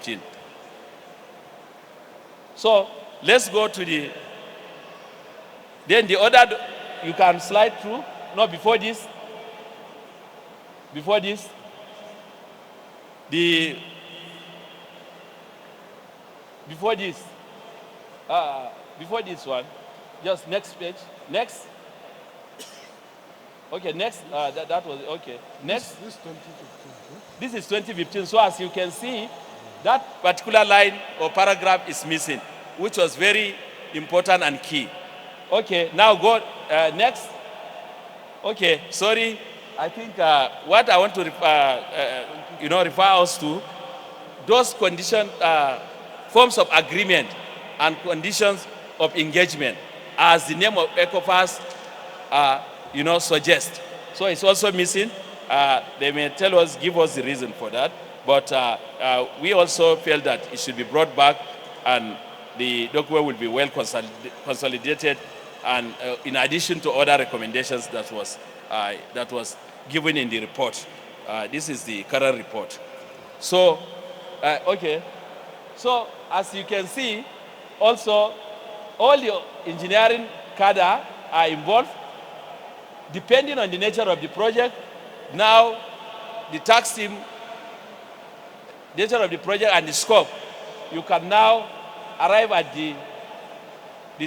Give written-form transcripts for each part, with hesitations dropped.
2015. So let's go to the, then the other, you can slide through. No, before this, before this, before this one, just next page, next. Okay, next, that was, okay. Next. This 2015. This is 2015, so as you can see, that particular line or paragraph is missing, which was very important and key. Okay, now go, next. Okay, sorry, I think what I want to refer us to, those conditions, forms of agreement and conditions of engagement, as the name of ECOFAS suggests. So it's also missing. They may tell us, give us the reason for that, but we also feel that it should be brought back and the document will be well consolidated, and in addition to other recommendations that was given in the report. This is the current report. So, okay. So, as you can see, also, all the engineering cadre are involved. Depending on the nature of the project, now the tax team, nature of the project and the scope, you can now arrive at the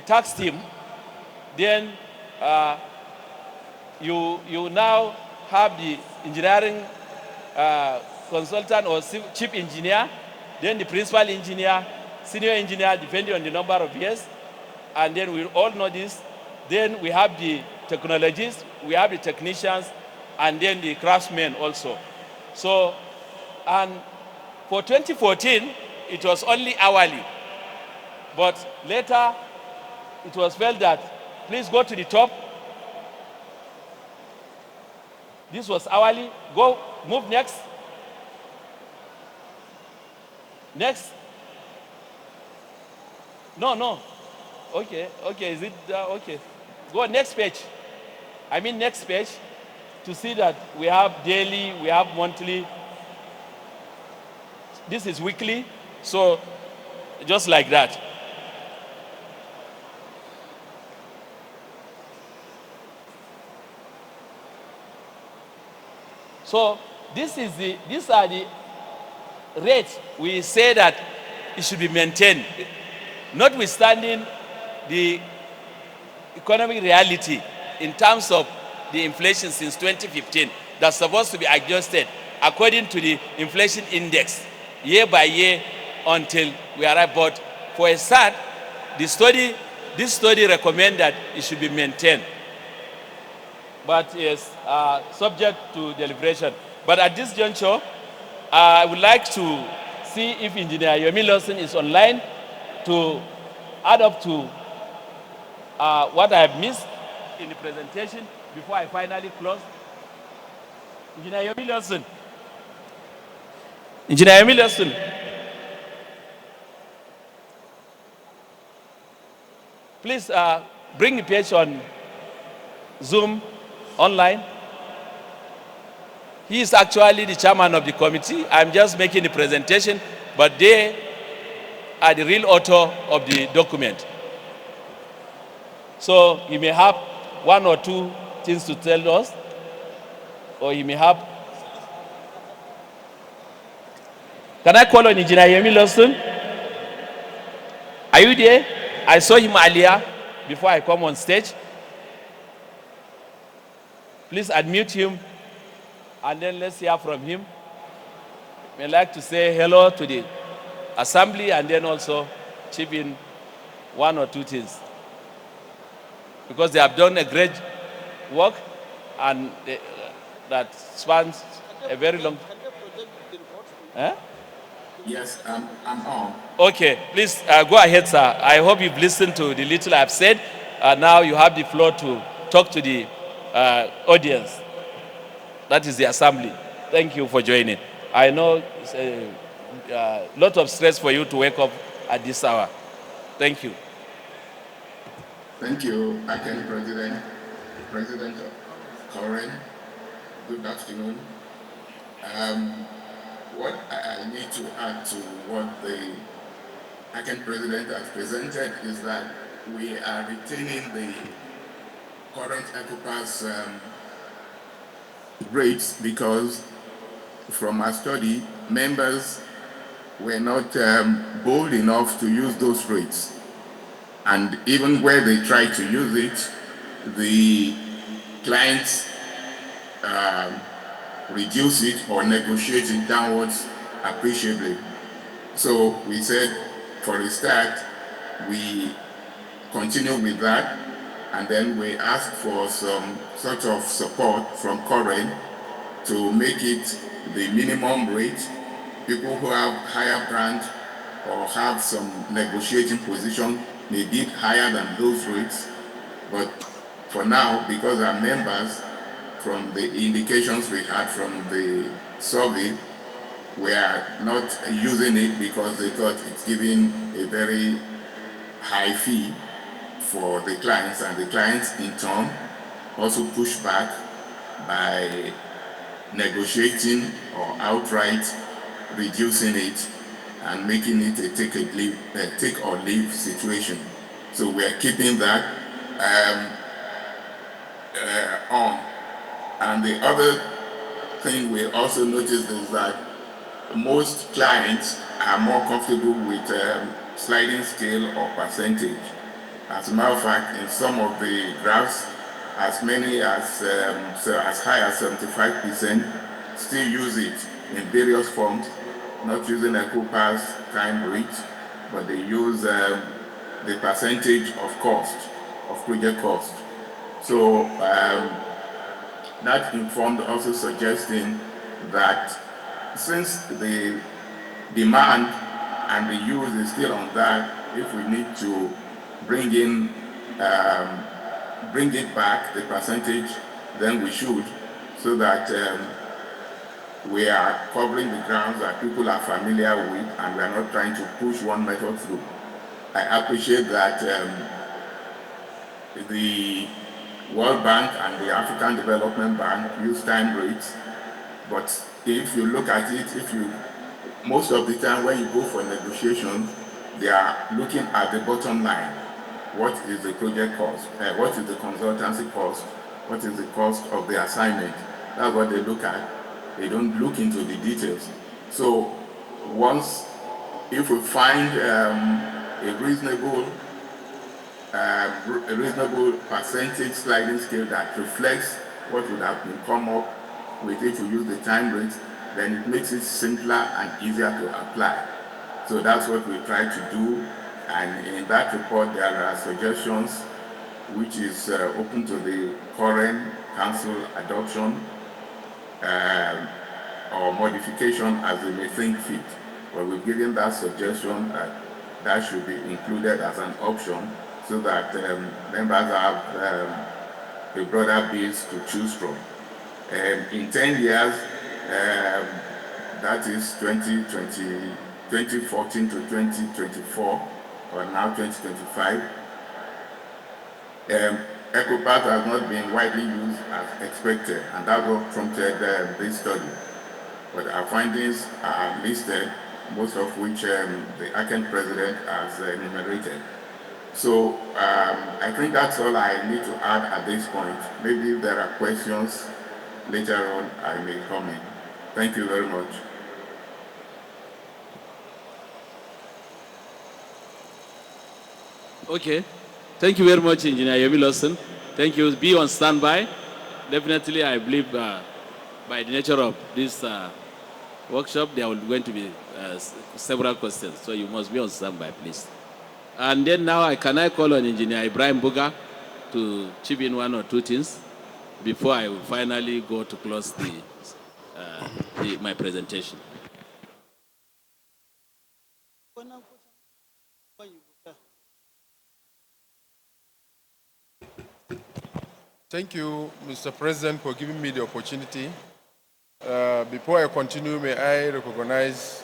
tax team. Then you now have the engineering consultant or chief engineer, then the principal engineer, senior engineer, depending on the number of years. And then we all know this. Then we have the technologists, we have the technicians, and then the craftsmen also. So, and for 2014, it was only hourly. But later, it was felt that, please go to the top. This was hourly. Go, move next. Next. No. Okay, is it, okay. Go next page. I mean next page, to see that we have daily, we have monthly. This is weekly, so just like that. So these are the rates we say that it should be maintained, notwithstanding the economic reality in terms of the inflation since 2015 that's supposed to be adjusted according to the inflation index year by year until we arrive. But for a start, this study recommends that it should be maintained, but is subject to deliberation. But at this juncture, I would like to see if Engineer Yomi Lawson is online to add up to what I have missed in the presentation before I finally close. Engineer Yomi Lawson. Engineer Yomi Lawson. Please bring the page on Zoom online. He is actually the chairman of the committee. I'm just making the presentation, but they are the real author of the document. So you may have one or two things to tell us, or you may have. Can I call on Engineer Yomi Lawson? Are you there? I saw him earlier before I come on stage. Please unmute him, and then let's hear from him. I'd like to say hello to the assembly and then also chip in one or two things, because they have done a great work and that spans a very long. Eh? Yes, I'm on. Okay, please go ahead, sir. I hope you've listened to the little I've said. Now you have the floor to talk to the audience. That is the assembly. Thank you for joining. I know it's a lot of stress for you to wake up at this hour. Thank you. Thank you, Acting President Coren. Good afternoon. what I need to add to what the ACAN president has presented is that we are retaining the current ECOPAS rates because from our study, members were not bold enough to use those rates. And even where they try to use it, the clients reduce it or negotiate it downwards appreciably. So we said, for a start, we continue with that, and then we ask for some sort of support from Coren to make it the minimum rate. People who have higher brand or have some negotiating position may bid higher than those rates. But for now, because our members, from the indications we had from the survey, we are not using it because they thought it's giving a very high fee for the clients, and the clients in turn also push back by negotiating or outright reducing it and making it a take or leave situation. So we are keeping that on. And the other thing we also noticed is that most clients are more comfortable with sliding scale or percentage. As a matter of fact, in some of the graphs, as many as high as 75% still use it in various forms, not using ECOPAS time rate, but they use the percentage of cost, of project cost. So that informed also suggesting that since the demand and the use is still on that, if we need to bring it back, the percentage, then we should, so that we are covering the grounds that people are familiar with, and we are not trying to push one method through. I appreciate that the World Bank and the African Development Bank use time rates, but if you look at it, most of the time when you go for negotiation, they are looking at the bottom line. What is the project cost? What is the consultancy cost? What is the cost of the assignment? That's what they look at. They don't look into the details. So if we find a reasonable percentage sliding scale that reflects what would have been come up with if we use the time rate, then it makes it simpler and easier to apply. So that's what we try to do, and in that report there are suggestions which is open to the Coren Council adoption or modification as they may think fit. But we've given that suggestion that should be included as an option, so that members have a broader base to choose from. In 10 years, that is 2014 to 2024, or now 2025, ECOPAS has not been widely used as expected, and that what prompted this study. But our findings are listed, most of which the ACAN president has enumerated. So I think that's all I need to add at this point. Maybe if there are questions later on, I may come in. Thank you very much. Okay. Thank you very much, Engineer Yemi Lawson. Thank you. Be on standby. Definitely, I believe by the nature of this workshop, there will going to be several questions. So you must be on standby, please. And then now, can I call on Engineer Ibrahim Buga to chip in one or two things before I will finally go to close my presentation. Thank you, Mr. President, for giving me the opportunity. Before I continue, may I recognize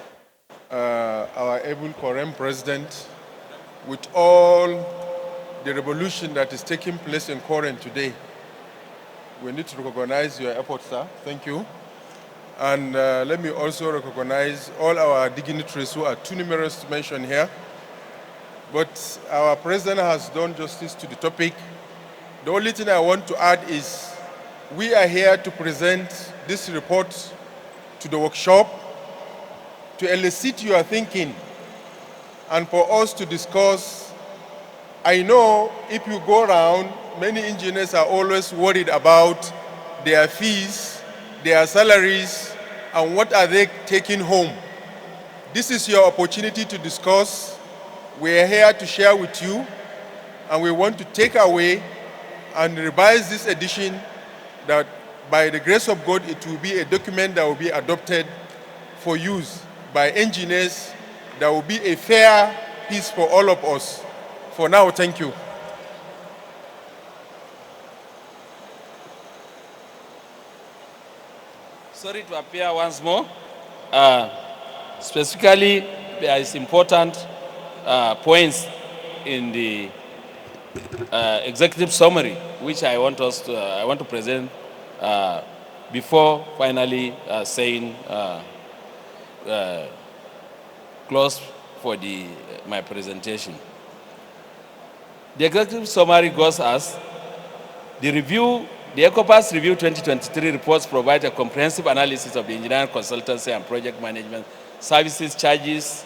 our able Coren president with all the revolution that is taking place in Coren today. We need to recognize your efforts, sir. Thank you. And let me also recognize all our dignitaries who are too numerous to mention here. But our president has done justice to the topic. The only thing I want to add is we are here to present this report to the workshop to elicit your thinking and for us to discuss. I know if you go around, many engineers are always worried about their fees, their salaries, and what are they taking home. This is your opportunity to discuss. We are here to share with you, and we want to take away and revise this edition that by the grace of God, it will be a document that will be adopted for use by engineers. That will be a fair piece for all of us. For now, thank you. Sorry to appear once more. Specifically, there is important points in the executive summary, which I want to present before finally saying close for my presentation. The executive summary goes as the ECOPAS Review 2023 reports provide a comprehensive analysis of the engineering consultancy and project management services, charges,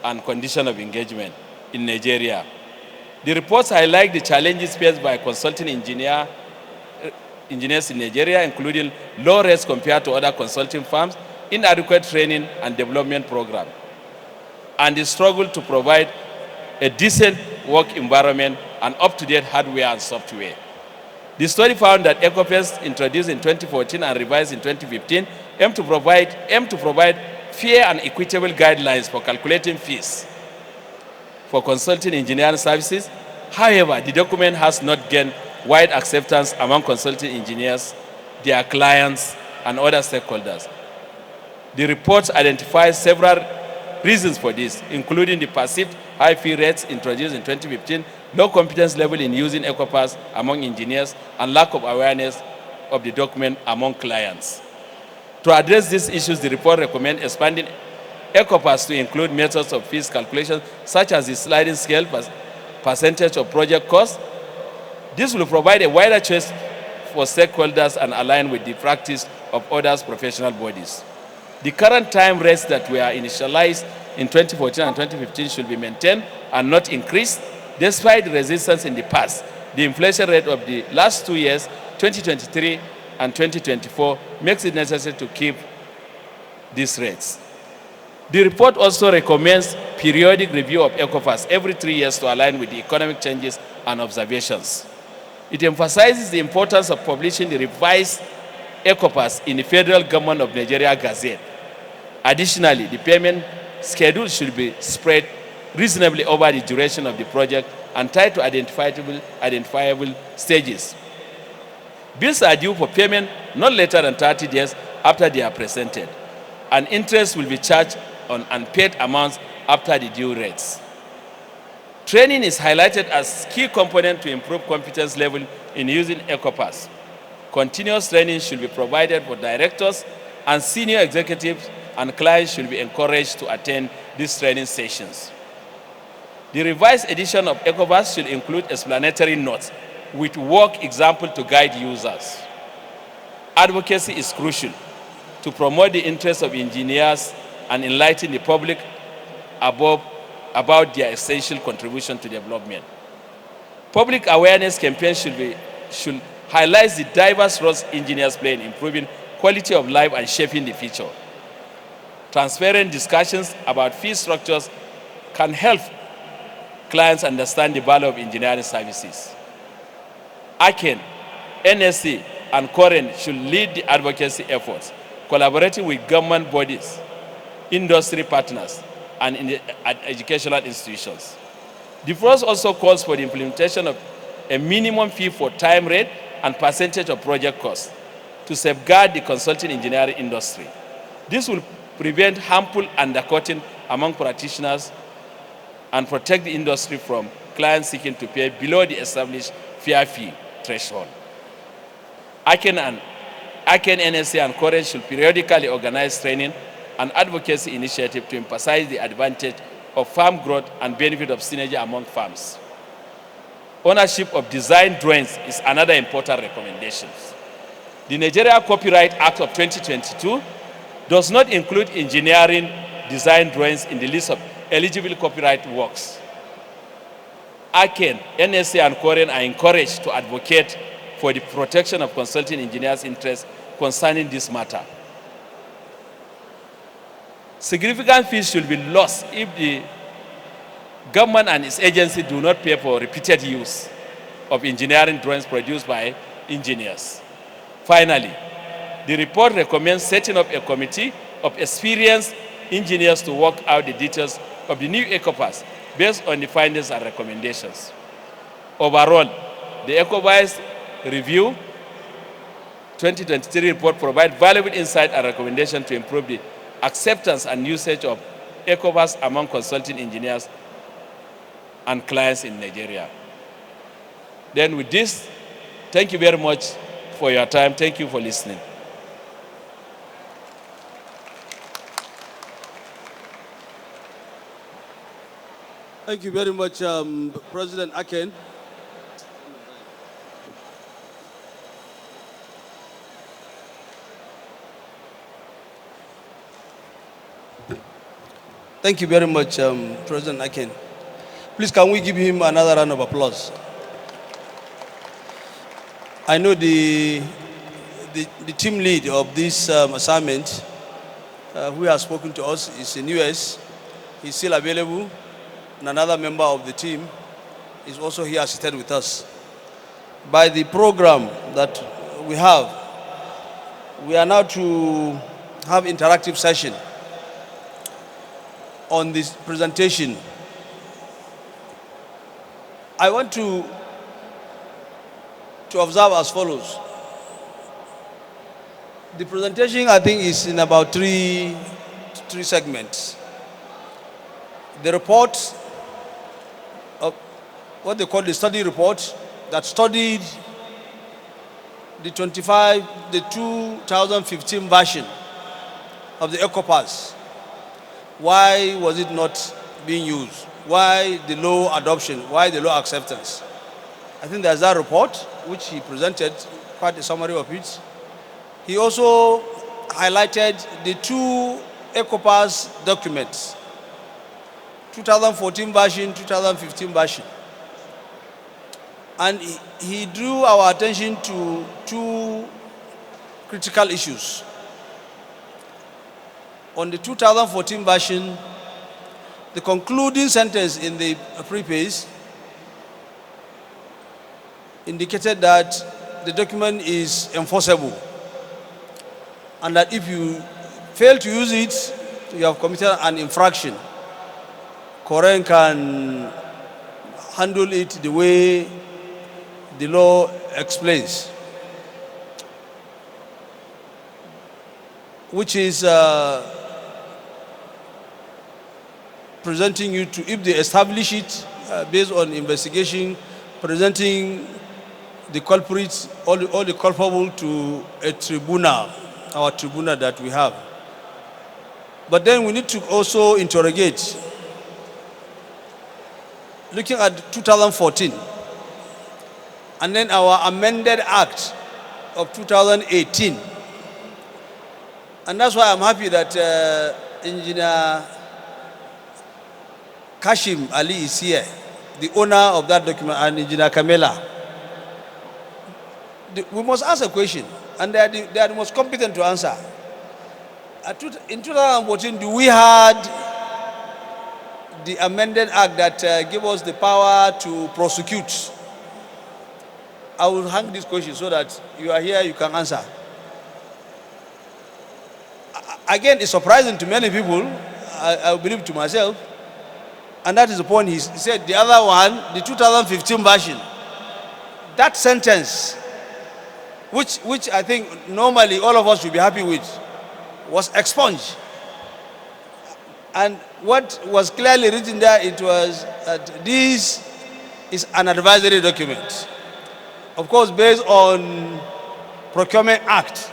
and condition of engagement in Nigeria. The reports highlight the challenges faced by consulting engineers in Nigeria, including low rates compared to other consulting firms, inadequate training and development program, and the struggle to provide a decent work environment and up-to-date hardware and software. The study found that ECOPAS, introduced in 2014 and revised in 2015, aim to provide fair and equitable guidelines for calculating fees for consulting engineering services. However, the document has not gained wide acceptance among consulting engineers, their clients, and other stakeholders. The report identifies several reasons for this, including the perceived high fee rates introduced in 2015, low competence level in using ECOPAS among engineers, and lack of awareness of the document among clients. To address these issues, the report recommends expanding ECOPAS to include methods of fees calculation, such as the sliding scale percentage of project cost. This will provide a wider choice for stakeholders and align with the practice of other professional bodies. The current time rates that were initialized in 2014 and 2015 should be maintained and not increased, despite resistance in the past. The inflation rate of the last 2 years, 2023 and 2024, makes it necessary to keep these rates. The report also recommends periodic review of ECOPAS every 3 years to align with the economic changes and observations. It emphasizes the importance of publishing the revised ECOPAS in the Federal Government of Nigeria Gazette. Additionally, the payment schedule should be spread reasonably over the duration of the project and tied to identifiable stages. Bills are due for payment not later than 30 days after they are presented, and interest will be charged on unpaid amounts after the due rates. Training is highlighted as key component to improve competence level in using ECOPAS. Continuous training should be provided for directors and senior executives, and clients should be encouraged to attend these training sessions. The revised edition of ECOPAS should include explanatory notes with work example to guide users. Advocacy is crucial to promote the interests of engineers and enlighten the public about their essential contribution to development. Public awareness campaigns should highlight the diverse roles engineers play in improving quality of life and shaping the future. Transparent discussions about fee structures can help clients understand the value of engineering services. ACEN, NSC, and Coren should lead the advocacy efforts, collaborating with government bodies, industry partners, and educational institutions. The first also calls for the implementation of a minimum fee for time rate and percentage of project cost to safeguard the consulting engineering industry. This will prevent harmful undercutting among practitioners and protect the industry from clients seeking to pay below the established fair fee threshold. ACEN and AKEN, NSA, and Coren should periodically organize training and advocacy initiative to emphasize the advantage of farm growth and benefit of synergy among farms. Ownership of design drawings is another important recommendation. The Nigeria Copyright Act of 2022 does not include engineering design drawings in the list of eligible copyright works. AKEN, NSA, and Coren are encouraged to advocate for the protection of consulting engineers' interests concerning this matter. Significant fees should be lost if the government and its agency do not pay for repeated use of engineering drawings produced by engineers. Finally, the report recommends setting up a committee of experienced engineers to work out the details of the new ECOPAS based on the findings and recommendations. Overall, the ECOPAS Review 2023 report provides valuable insight and recommendation to improve the acceptance and usage of ECOPAS among consulting engineers and clients in Nigeria. Then with this, thank you very much for your time. Thank you for listening. Thank you very much, President AKEN. Thank you very much, President AKEN. Please, can we give him another round of applause? I know the team lead of this assignment, who has spoken to us, is in US. He's still available. And another member of the team is also here seated with us. By the program that we are now to have interactive session on this presentation. I want to observe as follows. The presentation, I think, is in about three segments. The report of what they call the study report that studied the 2015 version of the ECOPAS. Why was it not being used? Why the low adoption? Why the low acceptance? I think there's that report, which he presented, quite a summary of it. He also highlighted the two ECOPAS documents, 2014 version, 2015 version. And he drew our attention to two critical issues. On the 2014 version, the concluding sentence in the preface indicated that the document is enforceable and that if you fail to use it, you have committed an infraction. Coren can handle it the way the law explains, which is presenting you to, if they establish it based on investigation, presenting the culprits, all the culpable to a tribunal, our tribunal that we have. But then we need to also interrogate, looking at 2014, and then our amended act of 2018. And that's why I'm happy that Engineer Kashim Ali is here, the owner of that document, and Engineer Kamela. We must ask a question, and they are the most competent to answer. In 2014, do we had the amended act that gave us the power to prosecute? I will hang this question so that you are here, you can answer. Again, it's surprising to many people, I believe to myself, and that is the point. He said the other one, the 2015 version, that sentence, which I think normally all of us should be happy with, was expunged. And what was clearly written there, it was that this is an advisory document. Of course, based on Procurement Act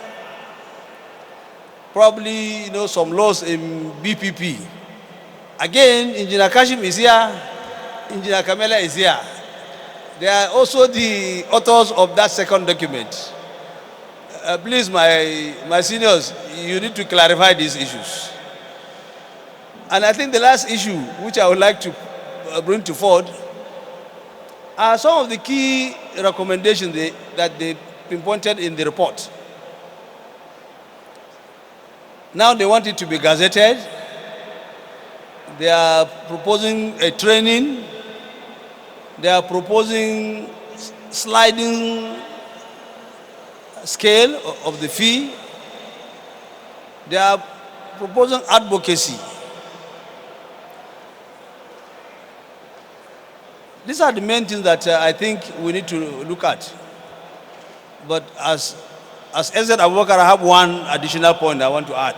probably, some loss in BPP. Again, Engineer Kashim is here, Engineer Kamela is here. They are also the authors of that second document. Please, my seniors, you need to clarify these issues. And I think the last issue, which I would like to bring to forward, are some of the key recommendations that they pinpointed in the report. Now they want it to be gazetted. They are proposing a training. They are proposing sliding scale of the fee. They are proposing advocacy. These are the main things that I think we need to look at. But as SZ Abubakar, I have one additional point I want to add.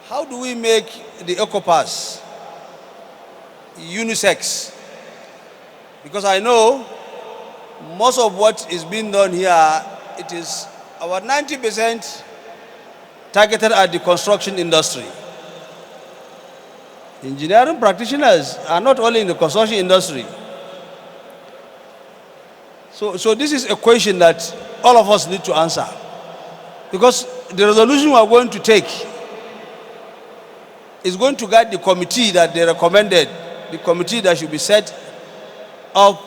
How do we make the EcoPass unisex? Because I know most of what is being done here, it is about 90% targeted at the construction industry. Engineering practitioners are not only in the construction industry. So this is a question that all of us need to answer. Because the resolution we are going to take is going to guide the committee that they recommended, the committee that should be set up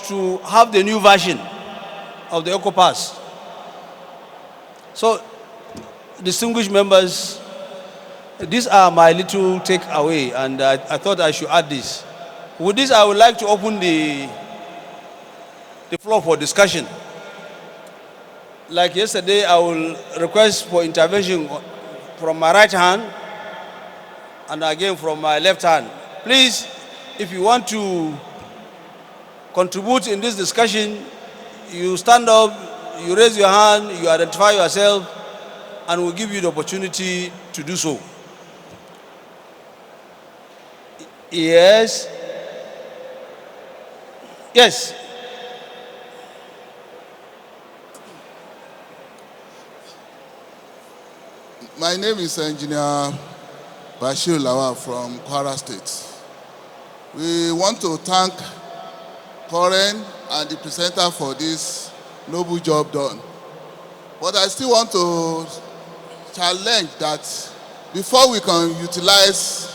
to have the new version of the EcoPass. So, distinguished members, these are my little takeaway, and I thought I should add this. With this, I would like to open the floor for discussion. Like yesterday, I will request for intervention from my right hand and again from my left hand. Please, if you want to contribute in this discussion, you stand up, you raise your hand, you identify yourself, and we'll give you the opportunity to do so. Yes. Yes. My name is Engineer Bashir Lawal from Kwara State. We want to thank Coren and the presenter for this noble job done. But I still want to challenge that before we can utilize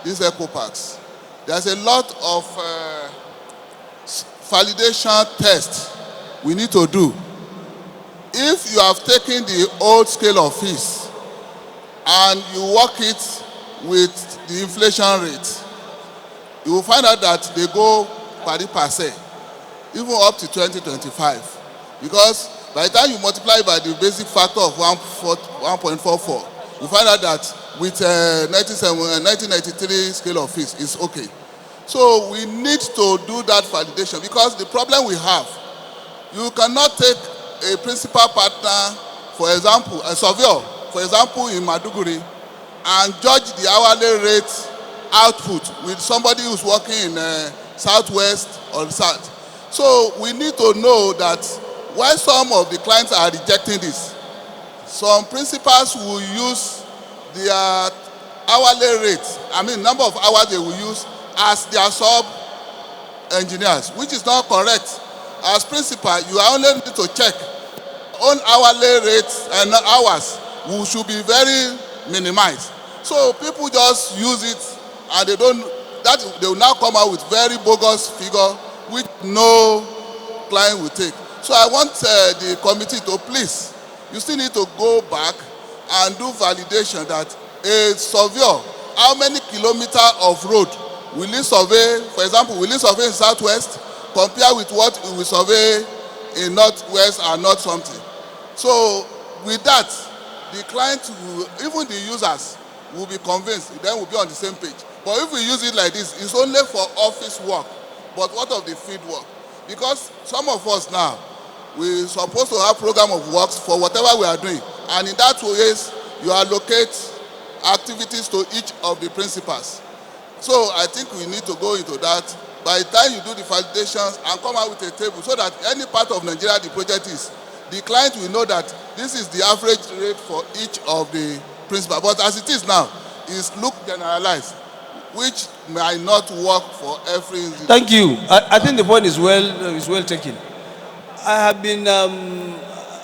these eco-parks, there's a lot of validation tests we need to do. If you have taken the old scale of fees and you work it with the inflation rate, you will find out that they go pari passer, even up to 2025. Because by the time you multiply by the basic factor of 1.44, you find out that with 1993 scale of fees, it's okay. So we need to do that validation, because the problem we have, you cannot take a principal partner, for example, a surveyor, for example, in Maduguri, and judge the hourly rate output with somebody who's working in Southwest or South. So we need to know that while some of the clients are rejecting this, some principals will use their hourly rate, number of hours they will use as their sub-engineers, which is not correct. As principal, you only need to check on hourly rates and hours, which should be very minimized. So people just use it, and they will now come out with very bogus figure, which no client will take. So I want the committee to please, you still need to go back and do validation that a surveyor, how many kilometers of road will he survey? For example, will he survey in Southwest, compare with what he will survey in Northwest or North something? So with that, the client will, even the users will be convinced, then we'll be on the same page. But if we use it like this, it's only for office work. But what of the field work? Because some of us now, we're supposed to have program of works for whatever we are doing. And in that way, you allocate activities to each of the principals. So I think we need to go into that. By the time you do the validations and come out with a table, so that any part of Nigeria the project is, the client will know that this is the average rate for each of the principal. But as it is now, it's look generalized, which might not work for every institution. Thank you. I think the point is well taken. I have been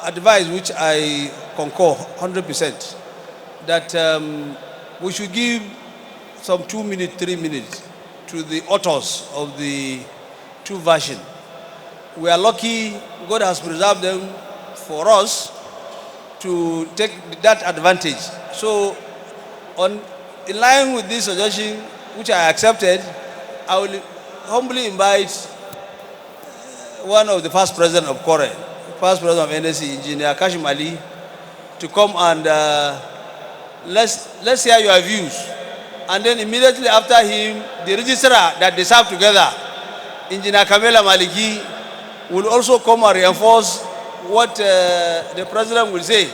advised, which I concur 100%, that we should give some 2 minutes, 3 minutes to the authors of the two versions. We are lucky God has preserved them for us to take that advantage. So, in line with this suggestion, which I accepted, I will humbly invite one of the past president of Coren, past president of NSC, Engineer Kashim Ali, to come and let's hear your views. And then immediately after him, the registrar that they serve together, Engineer Kamela Maliki, will also come and reinforce what the president will say.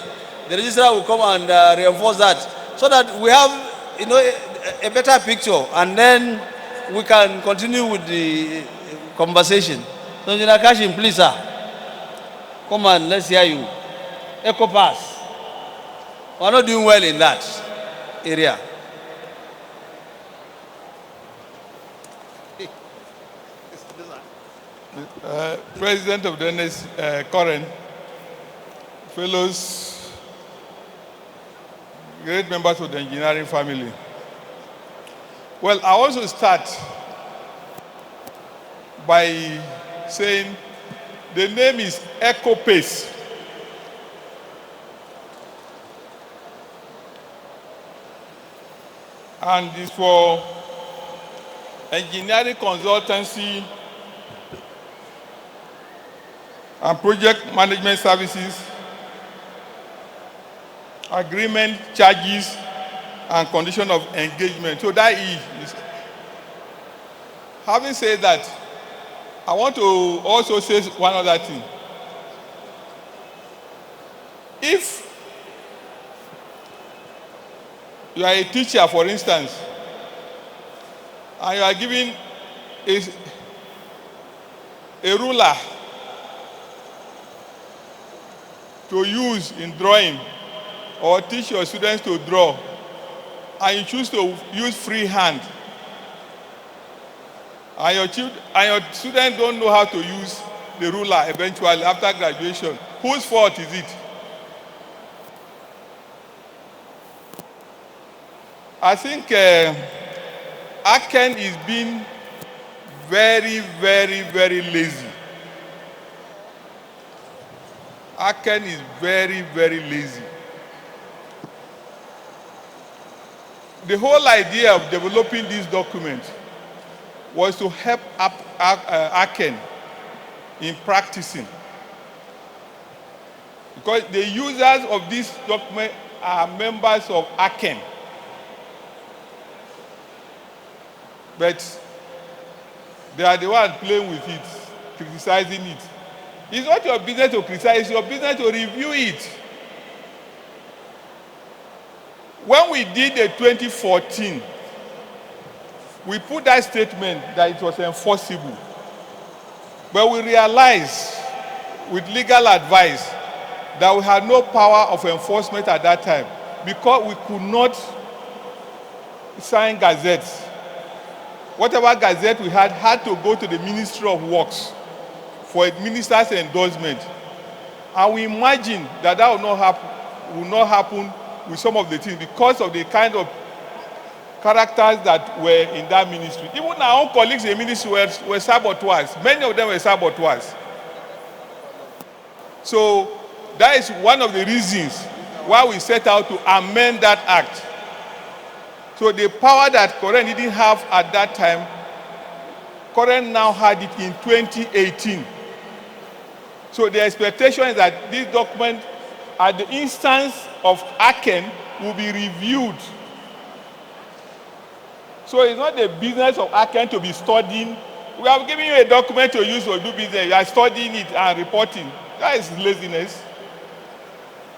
The registrar will come and reinforce that, so that we have, a better picture, and then we can continue with the conversation. So, Engineer Kashim, please, sir, come on, let's hear you. Echo pass. We're not doing well in that area. President of the NS, Coren, fellows, great members of the engineering family. Well, I want to start by saying the name is Echo Pace. And it's for engineering consultancy and project management services, agreement, charges, and condition of engagement. So that is, having said that, I want to also say one other thing. If you are a teacher, for instance, and you are given a ruler to use in drawing, or teach your students to draw, and you choose to use freehand, and your students don't know how to use the ruler eventually after graduation, whose fault is it? I think Aken is being very, very, very lazy. Aken is very, very lazy. The whole idea of developing this document was to help Aken in practicing. Because the users of this document are members of Aken. But they are the ones playing with it, criticizing it. It's not your business to criticize, it's your business to review it. When we did the 2014, we put that statement that it was enforceable. But we realized, with legal advice, that we had no power of enforcement at that time because we could not sign gazettes. Whatever gazette we had to go to the Ministry of Works for a minister's endorsement. And we imagined that would not happen with some of the things because of the kind of characters that were in that ministry. Even our own colleagues in the ministry were saboteurs. Many of them were saboteurs. So that is one of the reasons why we set out to amend that act. So the power that Coren didn't have at that time, Coren now had it in 2018. So the expectation is that this document, at the instance of Aken, will be reviewed. So it's not the business of Aken to be studying. We have given you a document to use to do business. You are studying it and reporting. That is laziness.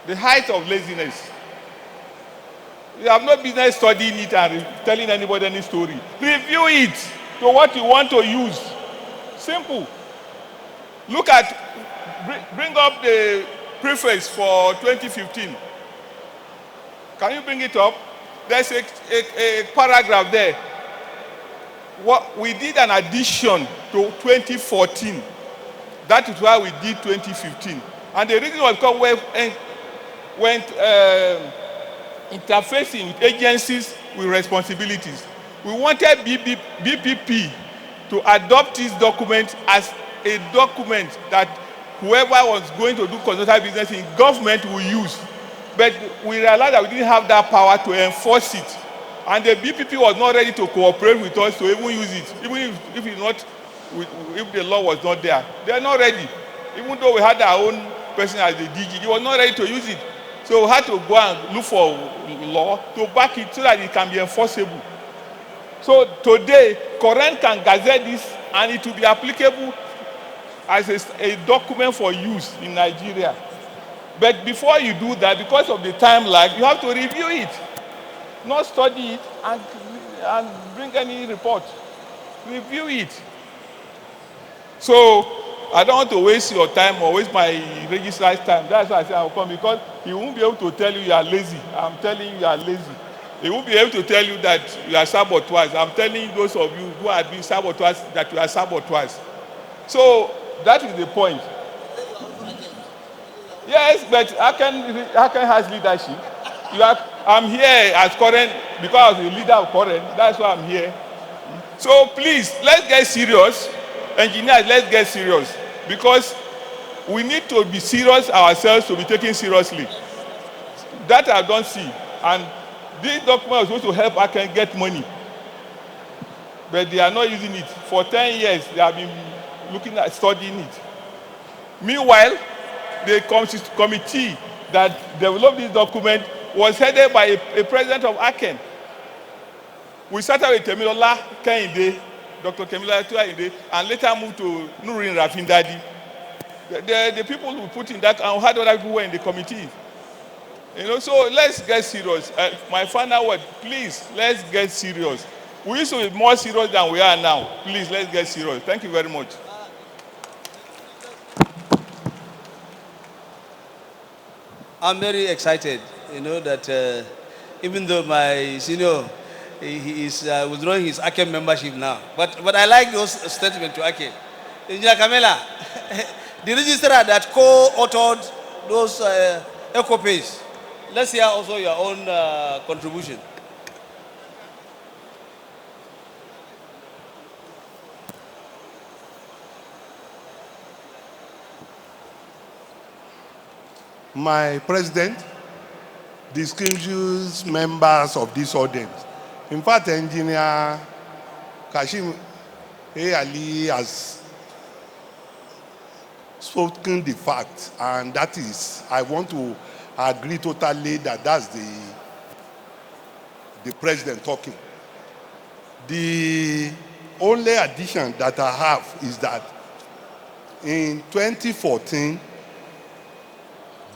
The height of laziness. You have no business studying it and telling anybody any story. Review it to what you want to use. Simple. Look at, bring up the preface for 2015. Can you bring it up? There's a paragraph there. What we did an addition to 2014. That is why we did 2015. And the reason was because when interfacing with agencies with responsibilities, we wanted BPP to adopt this document as a document that whoever was going to do consultative business in government will use. But we realized that we didn't have that power to enforce it. And the BPP was not ready to cooperate with us to even use it, even if the law was not there. They are not ready. Even though we had our own person as the DG, he was not ready to use it. So we had to go and look for law to back it so that it can be enforceable. So today, Coren can gazette this and it will be applicable as a document for use in Nigeria. But before you do that, because of the time lag, you have to review it, not study it and bring any report. Review it. So I don't want to waste your time or waste my registrar's time. That's why I say I'll come, because he won't be able to tell you you are lazy. I'm telling you you are lazy. He won't be able to tell you that you are saboteurs. I'm telling you, those of you who are being saboteurs, that you are saboteurs. So that is the point. Yes, but Aken has leadership. I'm here as Coren because I'm the leader of Coren. That's why I'm here. So please, let's get serious. Engineers, let's get serious. Because we need to be serious ourselves to be taken seriously. That I don't see. And this document is supposed to help Aken get money. But they are not using it. For 10 years, they have been looking at studying it. Meanwhile, the committee that developed this document was headed by a president of Aken. We started with Temilola Kehinde, Dr. Temilola Kehinde, and later moved to Nurin Rafindadi. The people who put in that, and had other people were in the committee. You know, so let's get serious. My final word, please, let's get serious. We used to be more serious than we are now. Please, let's get serious. Thank you very much. I'm very excited, you know, that even though my senior, he is withdrawing his AKEM membership now. But I like those statements to AKEM. Engineer Kamela, the registrar that co-authored those EcoPays, let's hear also your own contribution. My president, distinguished members of this audience. In fact, Engineer Kashim A. Ali has spoken the fact, and that is, I want to agree totally that that's the president talking. The only addition that I have is that in 2014,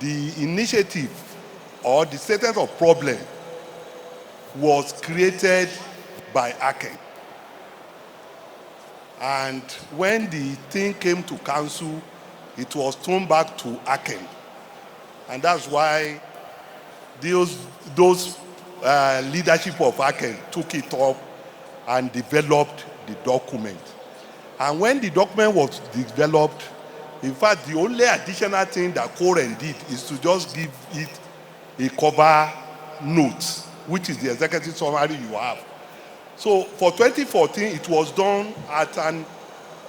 the initiative or the status of problem was created by Aken. And when the thing came to council, it was thrown back to Aken. And that's why those leadership of Aken took it up and developed the document. And when the document was developed, in fact, the only additional thing that Coren did is to just give it a cover note, which is the executive summary you have. So for 2014, it was done at an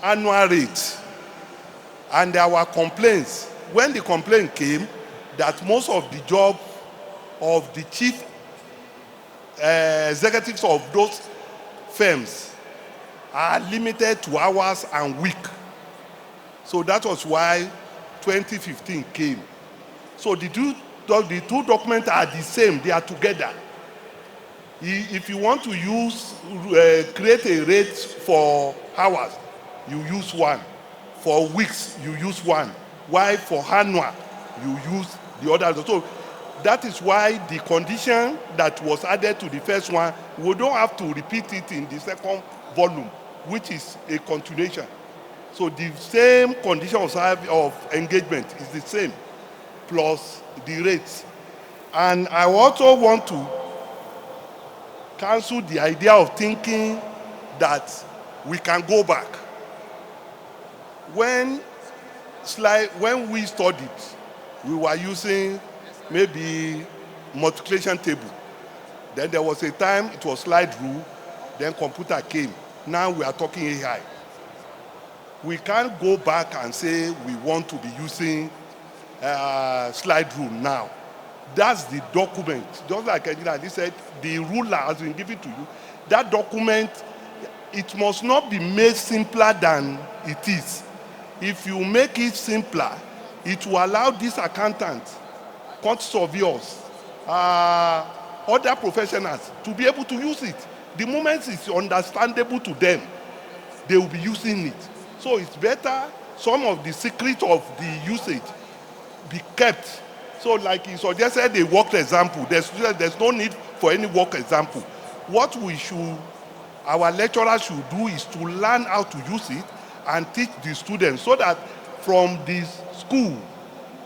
annual rate. And there were complaints. When the complaint came, that most of the job of the chief executives of those firms are limited to hours and week. So that was why 2015 came. So the two documents are the same, they are together. If you want to create a rate for hours, you use one. For weeks, you use one. While for annual, you use the other. So that is why the condition that was added to the first one, we don't have to repeat it in the second volume, which is a continuation. So the same condition of engagement is the same. plus the rates. And I also want to cancel the idea of thinking that we can go back. When we studied, we were using maybe multiplication table. Then there was a time it was slide rule, then computer came. Now we are talking AI. We can't go back and say we want to be using slide rule now. That's the document. Just like Engineer said, the ruler has been given to you. That document, it must not be made simpler than it is. If you make it simpler, it will allow these accountants, quantity surveyors, other professionals to be able to use it. The moment it's understandable to them, they will be using it. So it's better some of the secret of the usage be kept. So like he suggested a work example, there's no need for any work example. What our lecturers should do is to learn how to use it and teach the students so that from this school,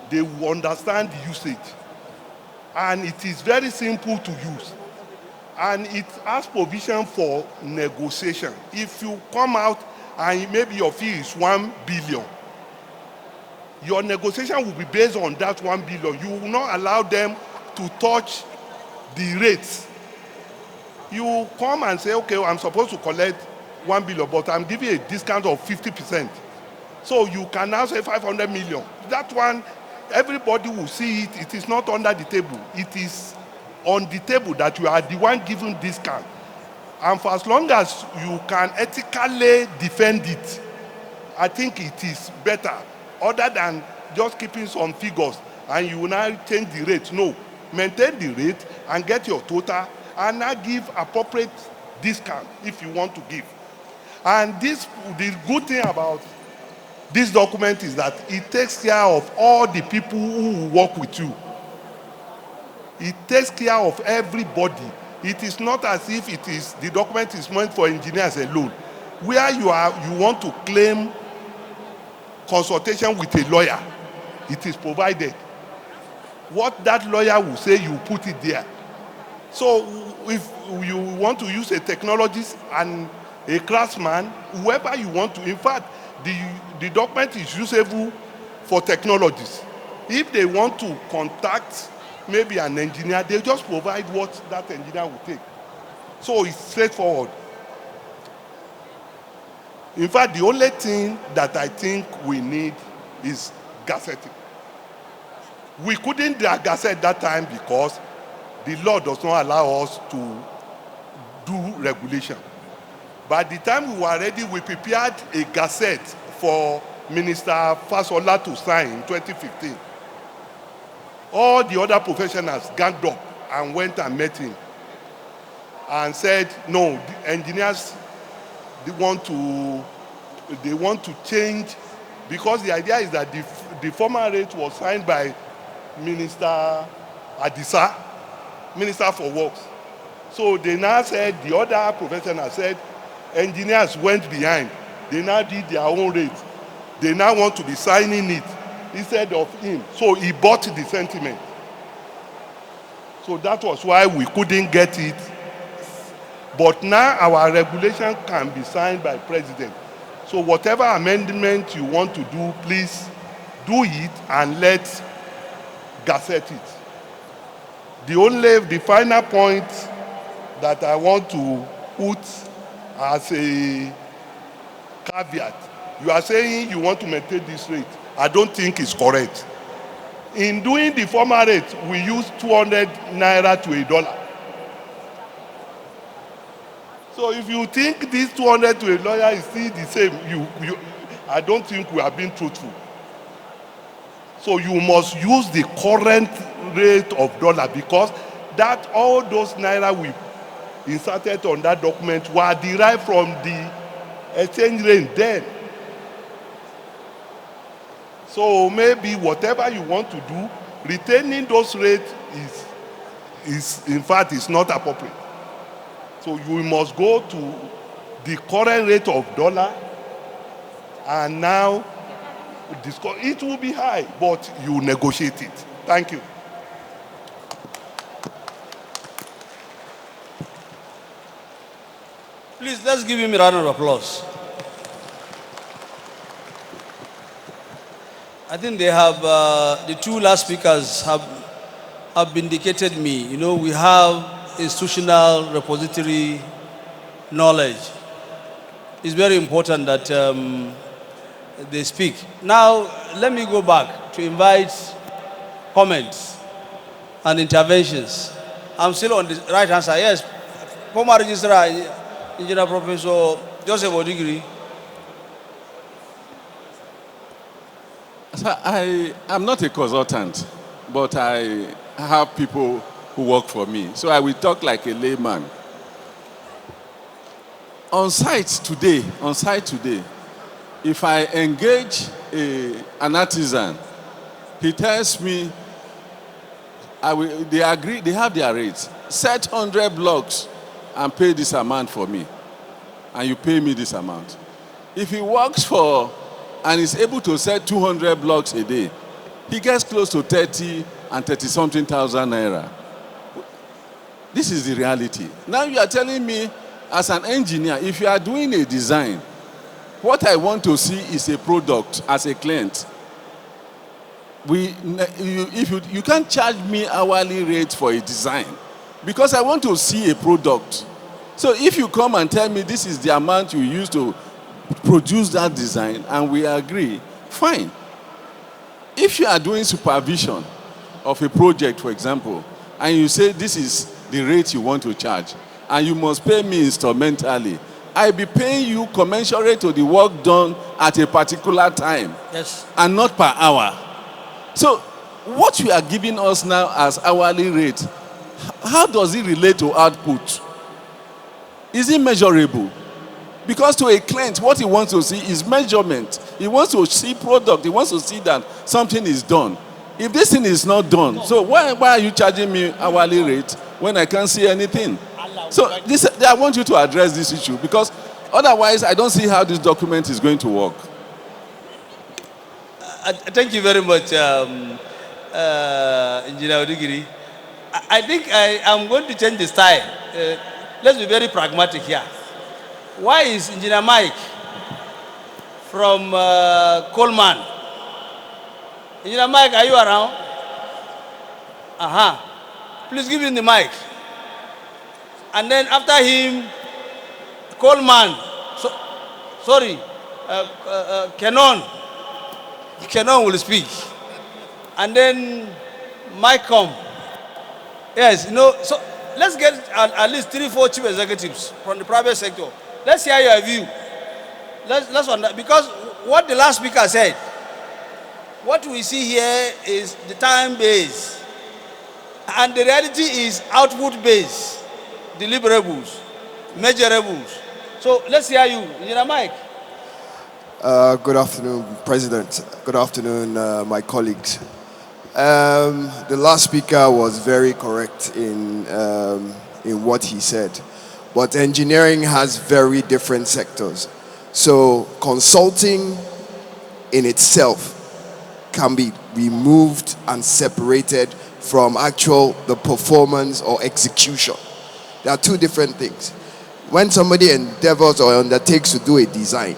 they will understand the usage. And it is very simple to use. And it has provision for negotiation. If you come out and maybe your fee is 1 billion, your negotiation will be based on that 1 billion. You will not allow them to touch the rates. You come and say, okay, I'm supposed to collect 1 billion, but I'm giving a discount of 50%. So you can now say 500 million. That one, everybody will see it. It is not under the table. It is on the table that you are the one giving discount. And for as long as you can ethically defend it, I think it is better, other than just keeping some figures and you will now change the rate. No, maintain the rate and get your total and now give appropriate discount if you want to give. And the good thing about this document is that it takes care of all the people who will work with you. It takes care of everybody. It is not as if the document is meant for engineers alone. Where you want to claim consultation with a lawyer, it is provided. What that lawyer will say, you put it there. So if you want to use a technologist and a craftsman, whoever you want to, in fact, the document is usable for technologists. If they want to contact maybe an engineer, they just provide what that engineer will take. So it's straightforward. In fact, the only thing that I think we need is gazetting. We couldn't gazette that time because the law does not allow us to do regulation. By the time we were ready, we prepared a gazette for Minister Fasola to sign in 2015. All the other professionals ganged up and went and met him and said, no, the engineers, they want to change, because the idea is that the former rate was signed by Minister Adisa, Minister for Works. So they now said, the other professionals said, engineers went behind. They now did their own rate. They now want to be signing it instead of him. So he bought the sentiment. So that was why we couldn't get it. But now our regulation can be signed by President. So whatever amendment you want to do, please do it and let's gazette it. The final point that I want to put as a caveat, you are saying you want to maintain this rate. I don't think it's correct. In doing the former rate, we use 200 naira to $1. So if you think this 200 to $1 is still the same, I don't think we are being truthful. So you must use the current rate of dollar, because that all those naira we inserted on that document were derived from the exchange rate then. So maybe whatever you want to do, retaining those rates is in fact is not appropriate. So you must go to the current rate of dollar, and now it will be high, but you negotiate it. Thank you. Please, let's give him a round of applause. I think they have, the two last speakers have vindicated me. You know, we have institutional repository knowledge. It's very important that they speak. Now, let me go back to invite comments and interventions. I'm still on the right-hand side. Yes, former registrar, Engineer Professor Joseph Odigiri. I'm not a consultant, but I have people who work for me. So I will talk like a layman. On site today, if I engage an artisan, he tells me, they agree, they have their rates. Set 100 blocks and pay this amount for me. And you pay me this amount. If he works for and is able to sell 200 blocks a day, he gets close to 30 and 30-something thousand naira. This is the reality. Now you are telling me, as an engineer, if you are doing a design, what I want to see is a product as a client. You can't charge me hourly rate for a design because I want to see a product. So if you come and tell me this is the amount you use to produce that design and we agree, fine. If you are doing supervision of a project, for example, and you say this is the rate you want to charge, and you must pay me instrumentally, I'll be paying you commensurate to the work done at a particular time, yes, and not per hour. So what you are giving us now as hourly rate, how does it relate to output? Is it measurable? Because to a client, what he wants to see is measurement. He wants to see product. He wants to see that something is done. If this thing is not done, so why are you charging me hourly rate when I can't see anything? So I want you to address this issue because otherwise I don't see how this document is going to work. Thank you very much, Engineer Odigiri. I think I am going to change the style. Let's be very pragmatic here. Why is Engineer Mike from Coleman? Engineer Mike, are you around? Please give him the mic. And then after him, Coleman. Kenon will speak. And then Mike come. Yes, you know, so let's get at least 3-4 chief executives from the private sector. Let's hear your view. Let's wonder, because what the last speaker said, what we see here is the time base, and the reality is output base, deliverables, measurables. So let's hear you, Engineer Mike. Good afternoon, President. Good afternoon, my colleagues. The last speaker was very correct in what he said. But engineering has very different sectors. So consulting in itself can be removed and separated from the performance or execution. There are two different things. When somebody endeavors or undertakes to do a design,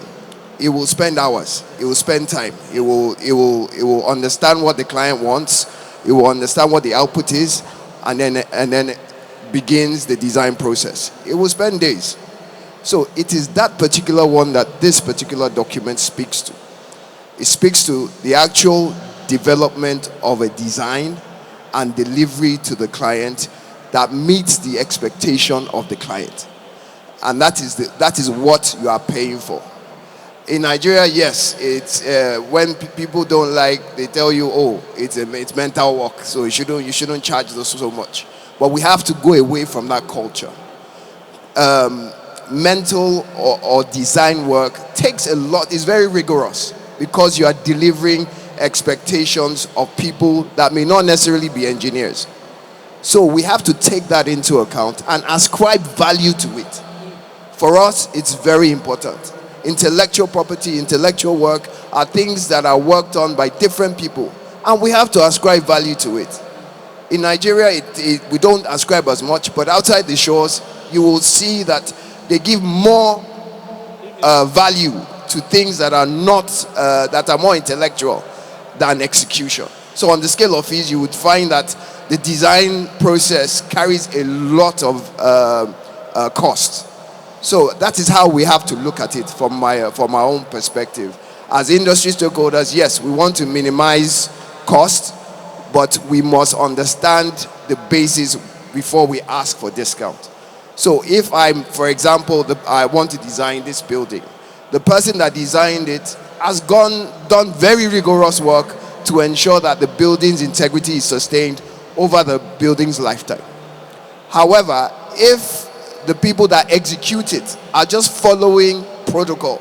it will spend hours, it will spend time, it will understand what the client wants, it will understand what the output is, and then begins the design process. It will spend days. So it is that particular one that this particular document speaks to. It speaks to the actual development of a design and delivery to the client that meets the expectation of the client. And that is what you are paying for. In Nigeria, yes, it's when people don't like, they tell you, oh, it's mental work, so you shouldn't charge this so much. But we have to go away from that culture. Mental or design work takes a lot, it's very rigorous because you are delivering expectations of people that may not necessarily be engineers. So we have to take that into account and ascribe value to it. For us, it's very important. Intellectual property, intellectual work are things that are worked on by different people And we have to ascribe value to it. In Nigeria, we don't ascribe as much, but outside the shores, you will see that they give more value to things that are not, that are more intellectual than execution. So on the scale of fees, you would find that the design process carries a lot of cost. So that is how we have to look at it from my own perspective. As industry stakeholders, yes, we want to minimize cost, but we must understand the basis before we ask for discount. So if I'm, for example, I want to design this building, the person that designed it has done very rigorous work to ensure that the building's integrity is sustained over the building's lifetime. However, if the people that execute it are just following protocol,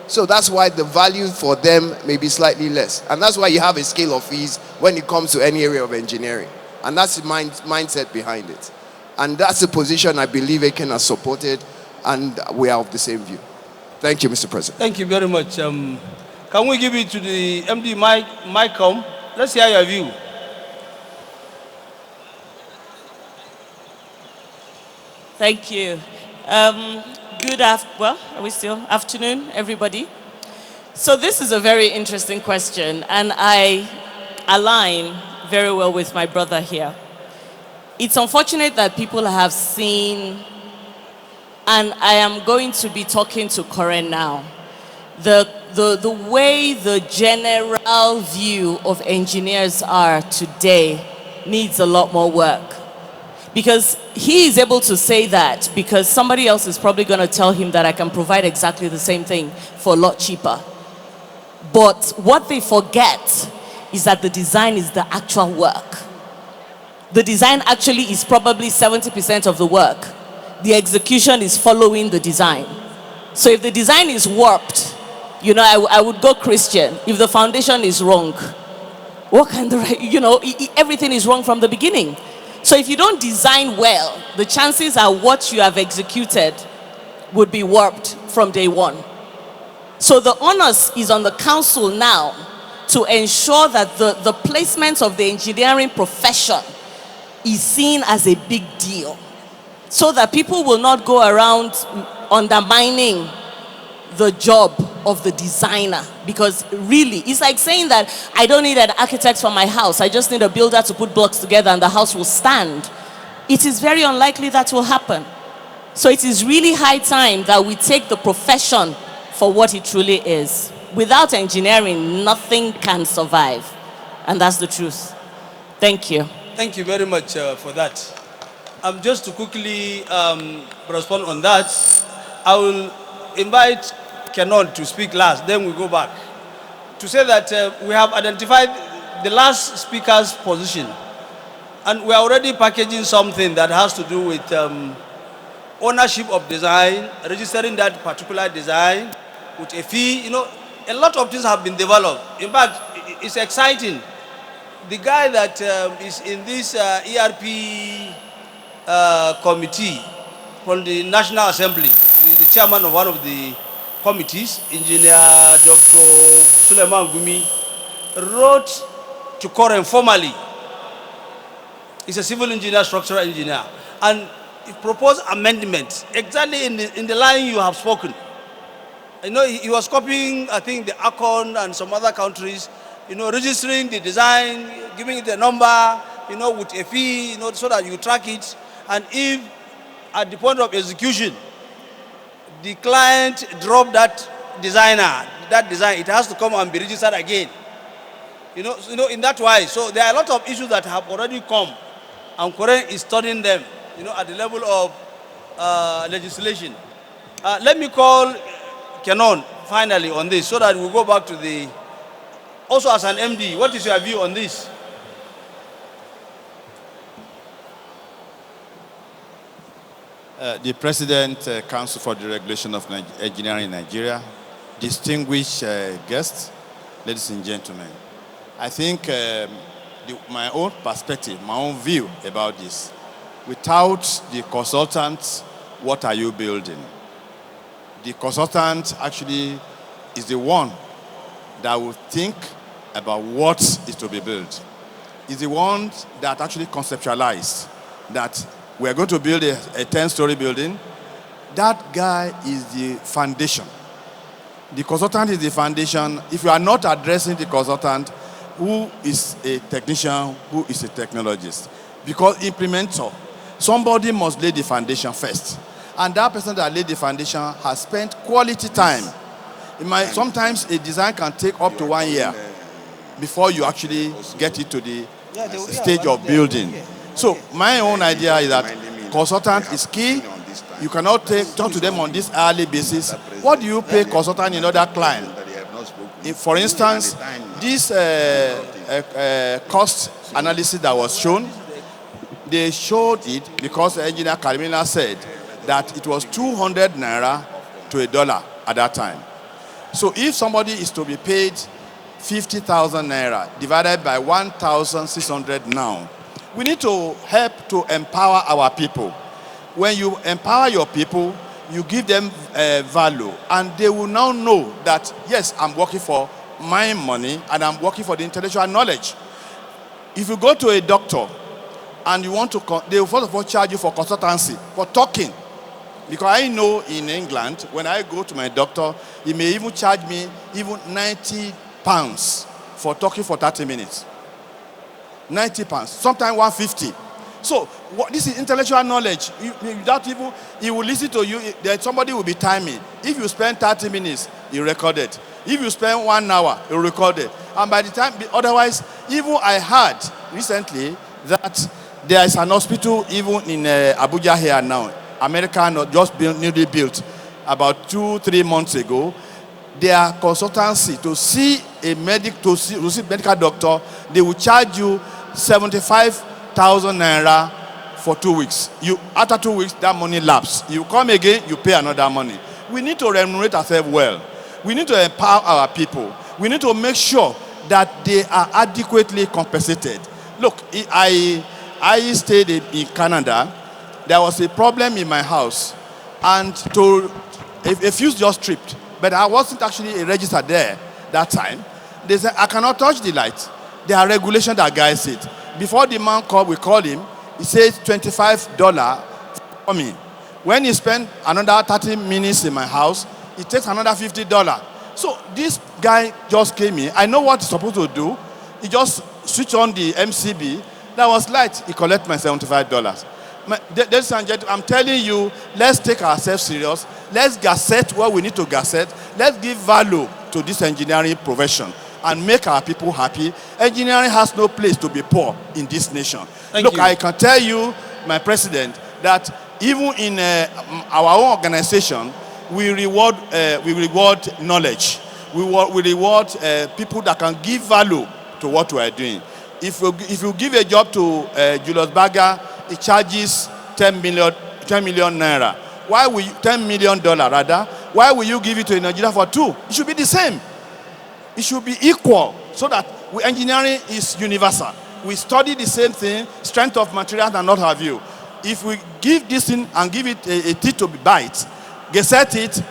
so that's why the value for them may be slightly less. And that's why you have a scale of fees when it comes to any area of engineering. And that's the mindset behind it. And that's the position I believe Eken has supported, and we are of the same view. Thank you, Mr. President. Thank you very much. Can we give it to the MD Mike? Let's hear your view. Thank you. Are we still? Afternoon, everybody. So this is a very interesting question, and I align very well with my brother here. It's unfortunate that people have seen, and I am going to be talking to Coren now, the way the general view of engineers are today needs a lot more work. Because he is able to say that because somebody else is probably going to tell him that I can provide exactly the same thing for a lot cheaper. But what they forget is that the design is the actual work. The design actually is probably 70% of the work. The execution is following the design. So if the design is warped, you know, I would go Christian. If the foundation is wrong, what kind of, you know, everything is wrong from the beginning. So if you don't design well, the chances are what you have executed would be warped from day one. So the onus is on the council now to ensure that the placement of the engineering profession is seen as a big deal, so that people will not go around undermining the job of the designer. Because really, it's like saying that I don't need an architect for my house, I just need a builder to put blocks together and the house will stand. It is very unlikely that will happen. So it is really high time that we take the profession for what it truly is. Without engineering, nothing can survive. And that's the truth. Thank you. Thank you very much for that. Just to quickly respond on that, I will invite Kenon to speak last, then we go back. To say that we have identified the last speaker's position, and we are already packaging something that has to do with ownership of design, registering that particular design with a fee. You know, a lot of things have been developed. In fact, it's exciting. The guy that is in this ERP committee from the National Assembly, the chairman of one of the committees, Engineer Dr. Suleiman Gumi, wrote to Coren formally. He's a civil engineer, structural engineer, and he proposed amendments exactly in the line you have spoken. You know, he was copying, I think, the ACON and some other countries, you know, registering the design, giving it a number, you know, with a fee, you know, so that you track it. And if at the point of execution, the client dropped that design, it has to come and be registered again. You know, in that way. So there are a lot of issues that have already come, and Coren is studying them, you know, at the level of legislation. Let me call Kenon finally on this, so that we go back to the. Also, as an MD, what is your view on this? The President, Council for the Regulation of Engineering in Nigeria, distinguished guests, ladies and gentlemen. I think my own perspective, my own view about this, without the consultant, what are you building? The consultant actually is the one that will think about what is to be built. Is the one that actually conceptualized that we're going to build a 10-story building. That guy is the foundation. The consultant is the foundation. If you are not addressing the consultant, who is a technician, who is a technologist? Because implementer, somebody must lay the foundation first. And that person that laid the foundation has spent quality time. Sometimes a design can take up to 1 year before you actually get it to the stage of building. So my own idea is that consultant is key. You cannot talk to them on this hourly basis. What do you pay consultant in other clients? For instance, this cost analysis that was shown, they showed it because engineer Karimina said that it was 200 naira to $1 at that time. So if somebody is to be paid 50,000 naira divided by 1,600 now, we need to help to empower our people. When you empower your people, you give them value, and they will now know that, yes, I'm working for my money and I'm working for the intellectual knowledge. If you go to a doctor and you want to, they will first of all charge you for consultancy, for talking. Because I know in England, when I go to my doctor, he may even charge me even £90 for talking for 30 minutes. £90, sometimes 150. So this is intellectual knowledge. Without even, he will listen to you. Somebody will be timing. If you spend 30 minutes, you record it. If you spend 1 hour, you record it. And by the time, otherwise, even I heard recently that there is an hospital even in Abuja here now. America just newly built about 2-3 months ago. Their consultancy to see a medical doctor, they will charge you 75,000 naira for 2 weeks. After 2 weeks, that money lapses. You come again, you pay another money. We need to remunerate ourselves well. We need to empower our people. We need to make sure that they are adequately compensated. Look, I stayed in Canada. There was a problem in my house, and a fuse just tripped. But I wasn't actually registered there that time. They said, I cannot touch the light. There are regulations that guys it. Before the man called, we called him. He says $25 for me. When he spent another 30 minutes in my house, it takes another $50. So this guy just came in. I know what he's supposed to do. He just switched on the MCB. That was light. He collected my $75. Ladies and gentlemen, I'm telling you, let's take ourselves serious. Let's gazette what we need to gazette. Let's give value to this engineering profession and make our people happy. Engineering has no place to be poor in this nation. Look, I can tell you, my president, that even in our own organization, we reward knowledge. We reward people that can give value to what we are doing. If you give a job to Julius Berger, it charges 10 million naira. Why will you, $10 million rather? Why will you give it to a Nigeria for 2? It should be the same. It should be equal, so that engineering is universal. We study the same thing, strength of materials and what have you. If we give this thing and give it a teeth to bite, gazette it,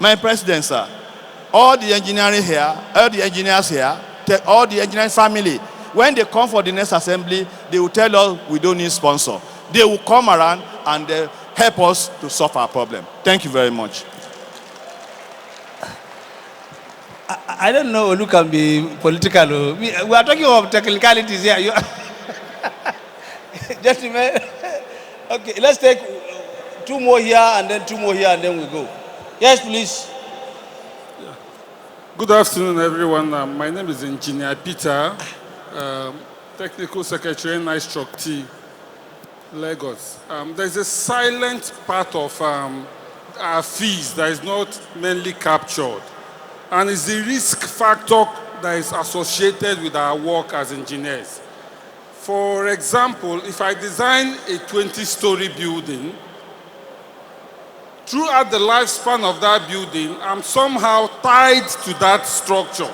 my president, sir, all the engineering here, all the engineers here, all the engineering family, when they come for the next assembly, they will tell us we don't need sponsor. They will come around and help us to solve our problem. Thank you very much. I don't know, Olu can be political. We are talking about technicalities here. Gentlemen, okay, let's take 2 more here and then 2 more here and then we go. Yes, please. Yeah. Good afternoon, everyone. My name is Engineer Peter, Technical Secretary, Nice Truck T, Lagos. There's a silent part of our fees that is not mainly captured, and it's the risk factor that is associated with our work as engineers. For example, if I design a 20-story building, throughout the lifespan of that building, I'm somehow tied to that structure.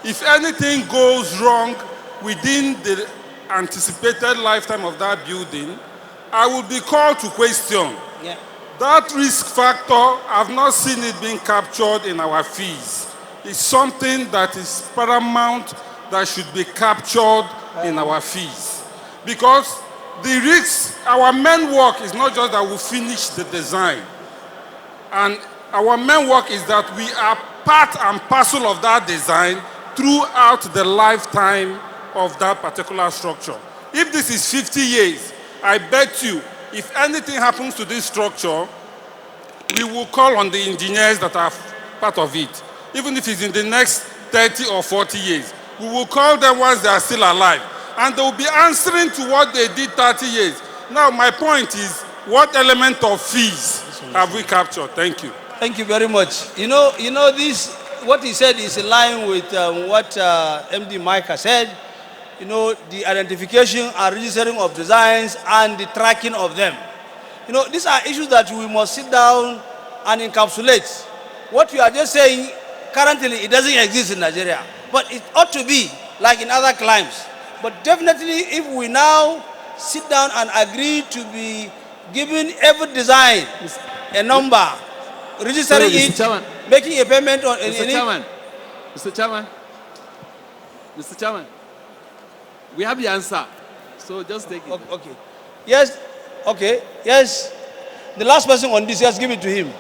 If anything goes wrong within the anticipated lifetime of that building, I will be called to question. Yeah. That risk factor, I've not seen it being captured in our fees. is something that is paramount that should be captured in our fees. Because the risk, our main work is not just that we finish the design. And our main work is that we are part and parcel of that design throughout the lifetime of that particular structure. If this is 50 years, I bet you, if anything happens to this structure, we will call on the engineers that are part of it. Even if it's in the next 30 or 40 years, we will call them once they are still alive. And they will be answering to what they did 30 years. Now, my point is, what element of fees have we captured? Thank you. Thank you very much. You know this, what he said is in line with what MD Mike has said. You know, the identification and registering of designs and the tracking of them. You know, these are issues that we must sit down and encapsulate. What you are just saying, currently it doesn't exist in Nigeria. But it ought to be like in other climes. But definitely if we now sit down and agree to be giving every design a number, registering it, Chairman, making a payment on Mr. Chairman, Mr. Chairman, Mr. Chairman, we have the answer, so just take it. Okay. Yes. Okay. Yes. The last person on this, yes, give it to him.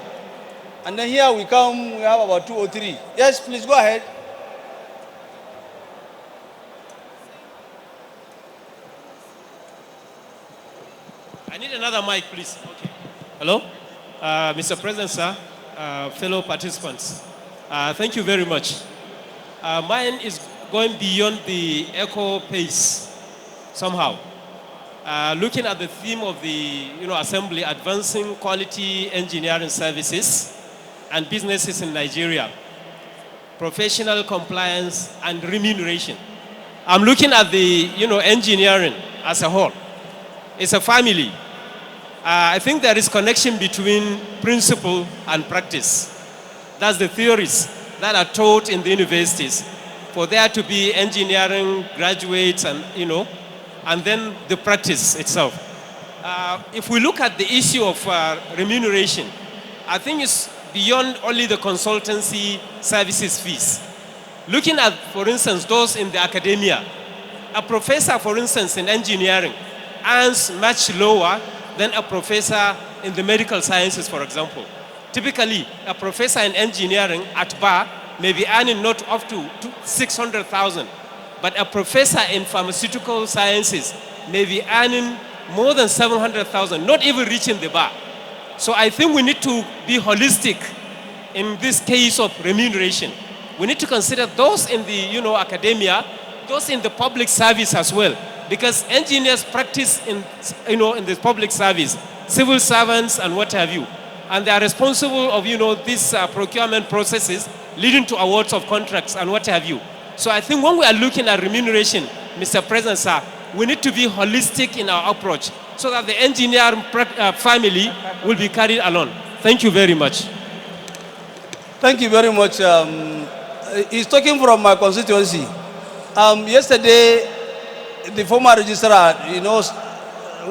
And then here we come, we have about 2 or 3. Yes, please go ahead. I need another mic, please. Okay. Hello? Mr. President, sir, fellow participants, thank you very much. Mine is going beyond the echo pace somehow. Looking at the theme of the assembly, advancing quality engineering services and businesses in Nigeria, professional compliance and remuneration. I'm looking at the engineering as a whole. It's a family. I think there is connection between principle and practice. That's the theories that are taught in the universities. For there to be engineering graduates and and then the practice itself. If we look at the issue of remuneration, I think it's beyond only the consultancy services fees. Looking at, for instance, those in the academia, a professor, for instance, in engineering earns much lower than a professor in the medical sciences, for example. Typically, a professor in engineering at bar may be earning not up to 600,000, but a professor in pharmaceutical sciences may be earning more than 700,000, not even reaching the bar. So I think we need to be holistic in this case of remuneration. We need to consider those in the academia, those in the public service as well, because engineers practice in the public service, civil servants and what have you, and they are responsible of these procurement processes leading to awards of contracts and what have you. So I think when we are looking at remuneration, Mr. President, sir, we need to be holistic in our approach so that the engineering family will be carried along. Thank you very much. Thank you very much. He's talking from my constituency. Yesterday, the former registrar,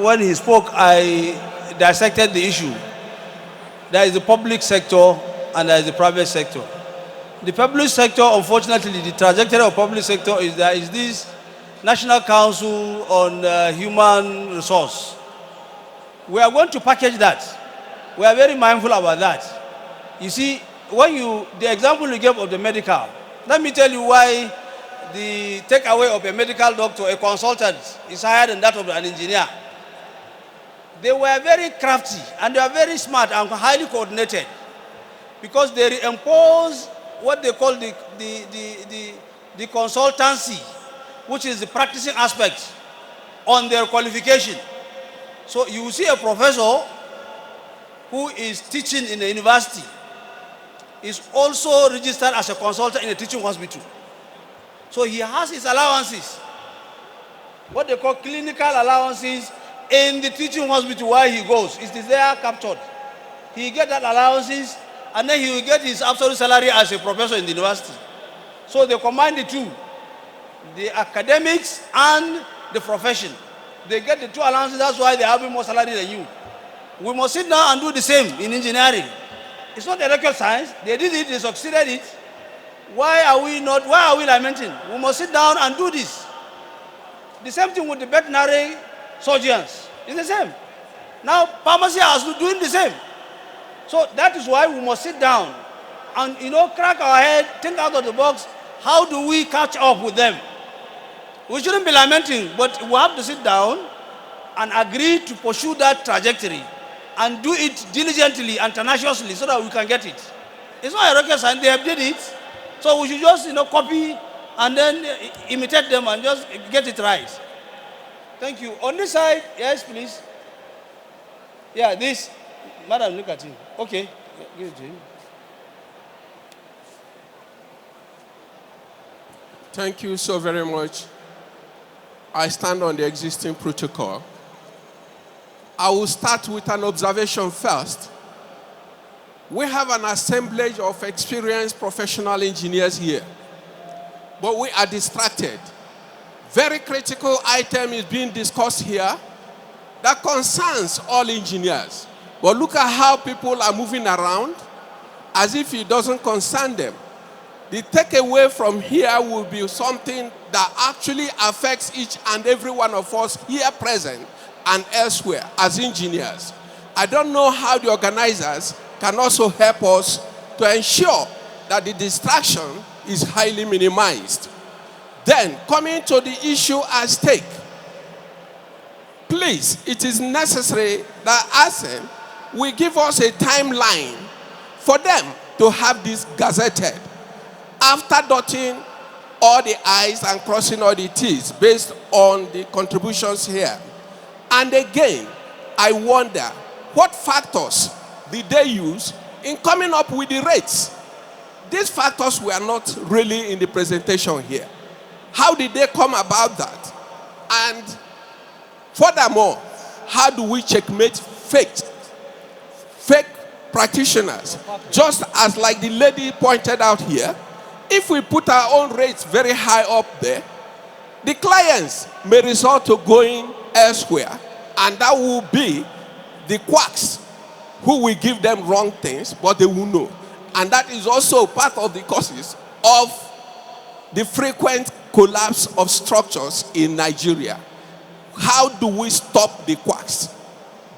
when he spoke, I dissected the issue. There is the public sector and there is the private sector. The public sector, unfortunately, the trajectory of public sector is there is this National Council on Human Resource. We are going to package that. We are very mindful about that. You see, the example you gave of the medical, let me tell you why the takeaway of a medical doctor, a consultant, is higher than that of an engineer. They were very crafty and they are very smart and highly coordinated because they reimpose what they call the consultancy, which is the practicing aspect, on their qualification. So you see a professor who is teaching in a university is also registered as a consultant in a teaching hospital. So he has his allowances, what they call clinical allowances, in the teaching hospital where he goes. It is there captured. He gets that allowances and then he will get his absolute salary as a professor in the university. So they combine the two, the academics and the profession. They get the two allowances, that's why they have more salary than you. We must sit down and do the same in engineering. It's not a rocket science. They did it, they succeeded it. Why are we lamenting? We must sit down and do this. The same thing with the veterinary surgeons. It's the same. Now, pharmacy are doing the same. So that is why we must sit down and, crack our head, think out of the box. How do we catch up with them? We shouldn't be lamenting, but we have to sit down and agree to pursue that trajectory and do it diligently and tenaciously so that we can get it. It's not a rocket science, they have did it. So we should just, copy and then imitate them and just get it right. Thank you. On this side, yes, please. Yeah, this. Madam, look at him. Okay, give it to him. Thank you so very much. I stand on the existing protocol. I will start with an observation first. We have an assemblage of experienced professional engineers here, but we are distracted. Very critical item is being discussed here that concerns all engineers. But look at how people are moving around as if it doesn't concern them. The takeaway from here will be something that actually affects each and every one of us here present and elsewhere as engineers. I don't know how the organizers can also help us to ensure that the distraction is highly minimized. Then, coming to the issue at stake, please, it is necessary that ASEM will give us a timeline for them to have this gazetted after dotting all the I's and crossing all the T's based on the contributions here. And again, I wonder, what factors did they use in coming up with the rates? These factors were not really in the presentation here. How did they come about that? And furthermore, how do we checkmate fake practitioners? Just as like the lady pointed out here, if we put our own rates very high up there, the clients may resort to going elsewhere, and that will be the quacks who will give them wrong things, but they will know. And that is also part of the causes of the frequent collapse of structures in Nigeria. How do we stop the quacks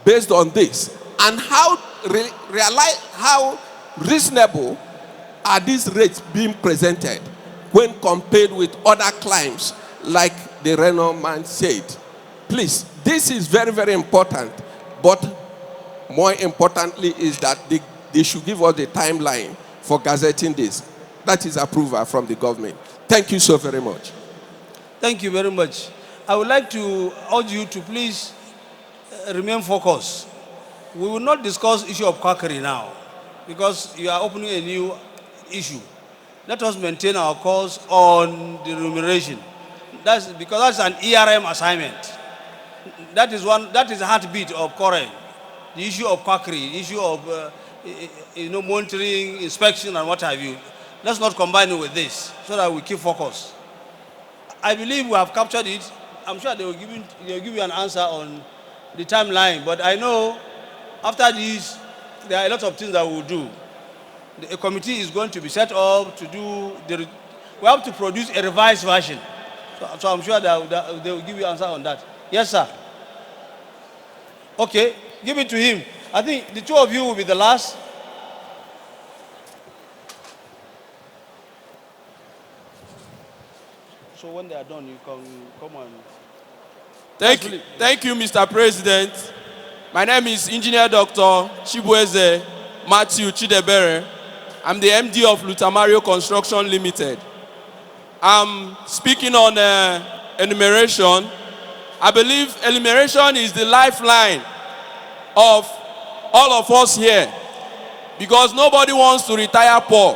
based on this? And how reasonable are these rates being presented when compared with other climes, like the Renault man said? Please, this is very, very important. But more importantly is that they should give us the timeline for gazetting this. That is approval from the government. Thank you so very much. Thank you very much. I would like to urge you to please remain focused. We will not discuss issue of quackery now because you are opening a new issue. Let us maintain our course on the remuneration. That's because that's an ERM assignment. That is the heartbeat of Coren. The issue of quackery, the issue of monitoring, inspection, and what have you. Let's not combine it with this so that we keep focus. I believe we have captured it. I'm sure they will give you an answer on the timeline. But I know after this, there are a lot of things that we will do. A committee is going to be set up to do we have to produce a revised version. So I'm sure that they will give you an answer on that. Yes, sir. Okay, give it to him. I think the two of you will be the last. So when they are done, you can come on. Thank you, Mr. President. My name is Engineer Dr. Chibueze Matthew Chidebere. I'm the MD of Lutamario Construction Limited. I'm speaking on enumeration. I believe enumeration is the lifeline of all of us here because nobody wants to retire poor.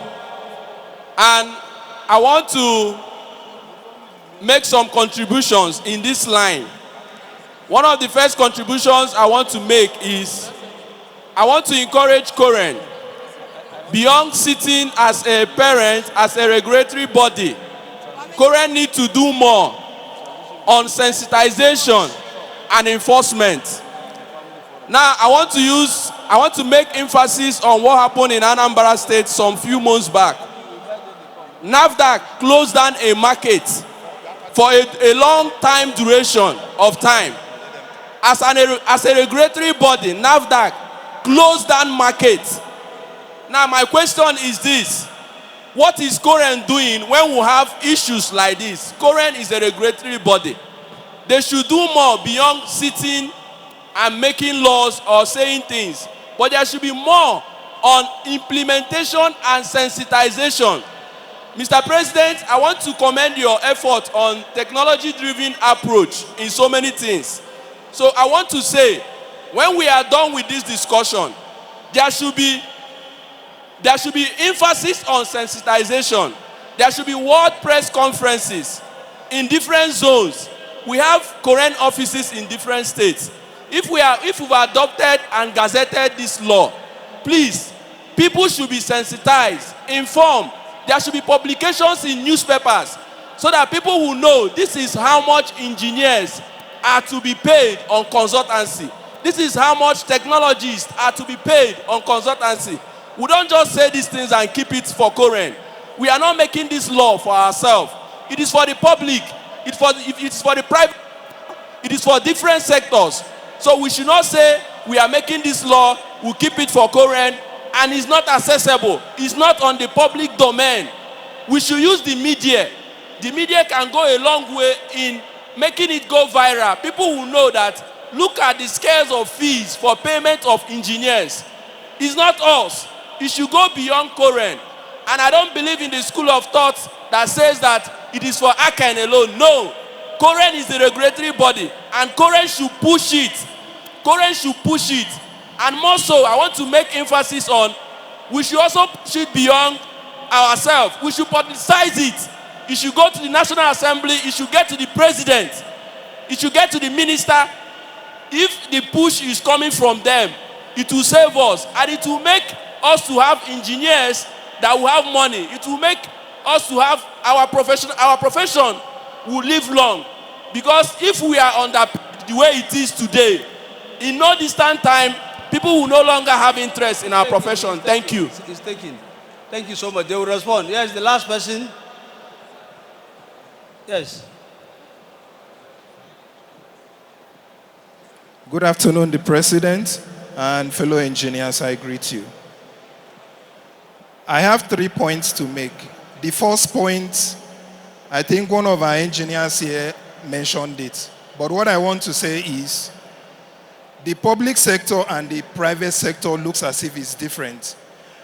And I want to make some contributions in this line. One of the first contributions I want to make is I want to encourage Coren, beyond sitting as a parent, as a regulatory body, Coren need to do more on sensitization and enforcement. Now, I want to make emphasis on what happened in Anambra State some few months back, NAFDAC closed down a market for a long time duration of time. As a regulatory body, NAFDAC closed down markets. Now my question is this: what is Coren doing when we have issues like this? Coren is a regulatory body. They should do more beyond sitting and making laws or saying things. But there should be more on implementation and sensitization. Mr. President, I want to commend your effort on technology-driven approach in so many things. So I want to say, when we are done with this discussion, there should be emphasis on sensitization. There should be world press conferences in different zones. We have Coren offices in different states. If we've adopted and gazetted this law, please, people should be sensitized, informed. There should be publications in newspapers so that people will know this is how much engineers are to be paid on consultancy. This is how much technologists are to be paid on consultancy. We don't just say these things and keep it for Coren. We are not making this law for ourselves. It is for the public. It's for the private. It is for different sectors. So we should not say we are making this law, we'll keep it for Coren, and it's not accessible. It's not on the public domain. We should use the media. The media can go a long way in making it go viral. People will know that, look at the scales of fees for payment of engineers. It's not us. It should go beyond Coren. And I don't believe in the school of thought that says that it is for ACAN alone. No. Coren is the regulatory body, and Coren should push it. Coren should push it. And more so, I want to make emphasis on, we should also push it beyond ourselves. We should publicize it. It should go to the National Assembly. It should get to the president. It should get to the minister. If the push is coming from them, it will save us. And it will make us to have engineers that will have money. It will make us to have our profession. Our profession will live long. Because if we are on the way it is today, in no distant time, people will no longer have interest in our profession. Thank you. It's taken. Thank you so much. They will respond. Yes, the last person. Yes. Good afternoon, the President and fellow engineers. I greet you. I have 3 points to make. The first point, I think one of our engineers here mentioned it. But what I want to say is, the public sector and the private sector looks as if it's different.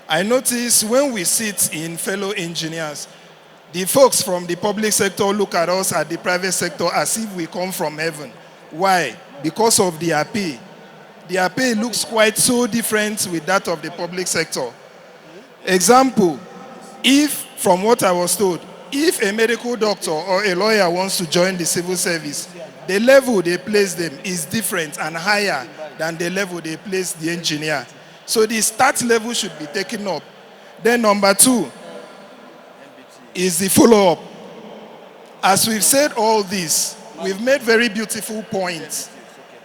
I notice when we sit in fellow engineers, the folks from the public sector look at us at the private sector as if we come from heaven. Why? Because of their pay. Their pay looks quite so different with that of the public sector. Example, if, from what I was told, if a medical doctor or a lawyer wants to join the civil service, the level they place them is different and higher than the level they place the engineer. So the start level should be taken up. Then number 2 is the follow-up. As we've said all this, we've made very beautiful points.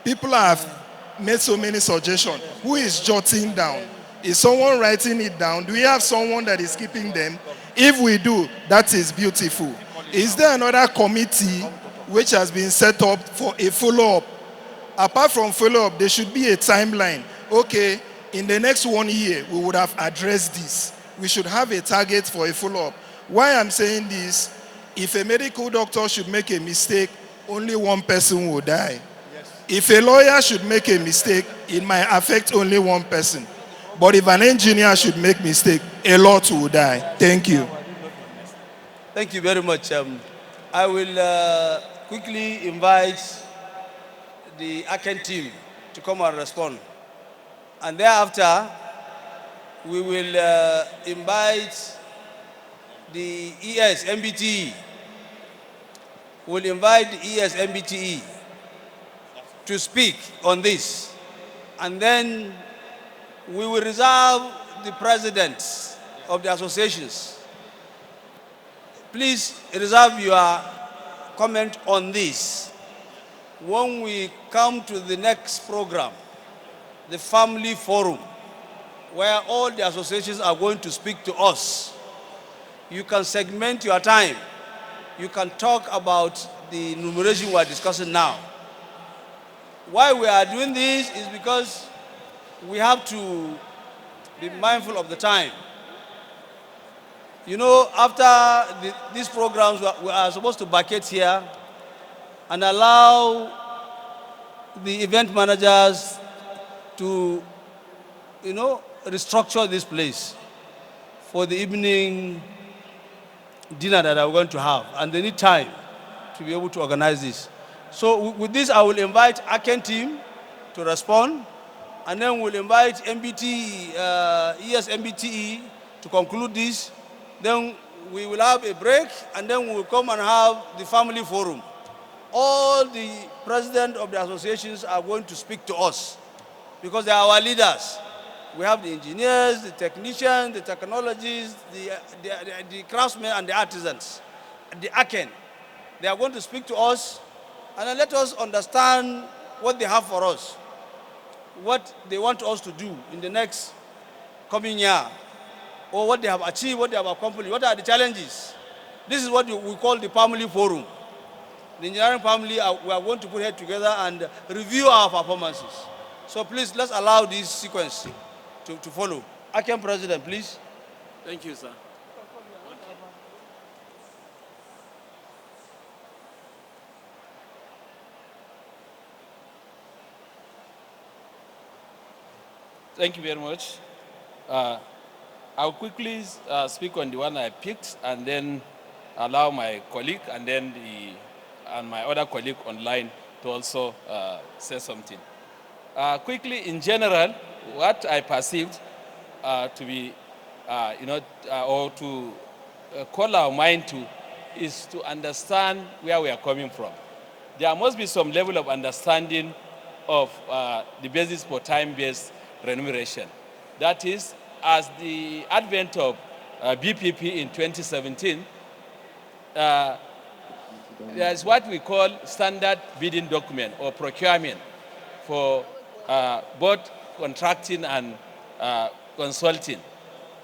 People have made so many suggestions. Who is jotting down? Is someone writing it down? Do we have someone that is keeping them? If we do, that is beautiful. Is there another committee which has been set up for a follow-up? Apart from follow-up, there should be a timeline. Okay, in the next 1 year, we would have addressed this. We should have a target for a follow-up. Why I'm saying this, if a medical doctor should make a mistake, only one person will die. If a lawyer should make a mistake, it might affect only one person. But if an engineer should make a mistake, a lot will die. Thank you. Thank you very much. I will quickly invite the ACAN team to come and respond. And thereafter, we will invite the MBTE. We'll invite the MBTE to speak on this. And then we will reserve the presidents of the associations. Please reserve your comment on this. When we come to the next program, the Family Forum, where all the associations are going to speak to us, you can segment your time. You can talk about the enumeration we are discussing now. Why we are doing this is because we have to be mindful of the time. You know, after these programs, we are supposed to vacate here and allow the event managers to, restructure this place for the evening dinner that we're going to have. And they need time to be able to organize this. So with this, I will invite AKEN team to respond, and then we'll invite MBT, MBTE to conclude this. Then we will have a break, and then we will come and have the family forum. All the presidents of the associations are going to speak to us because they are our leaders. We have the engineers, the technicians, the technologists, the craftsmen, and the artisans, the AKEN. They are going to speak to us and then let us understand what they have for us, what they want us to do in the next coming year, or what they have achieved, what they have accomplished, what are the challenges. This is what we call the family forum. The engineering family, we are going to put head together and review our performances. So please, let's allow this sequence to follow. AKEN President, please. Thank you, sir. Thank you very much. I'll quickly speak on the one I picked and then allow my colleague and then my other colleague online to also say something. Quickly, in general, what I perceived to be, or to call our mind to is to understand where we are coming from. There must be some level of understanding of the basis for time-based remuneration. That is, as the advent of BPP in 2017, there is what we call standard bidding document or procurement for both contracting and consulting.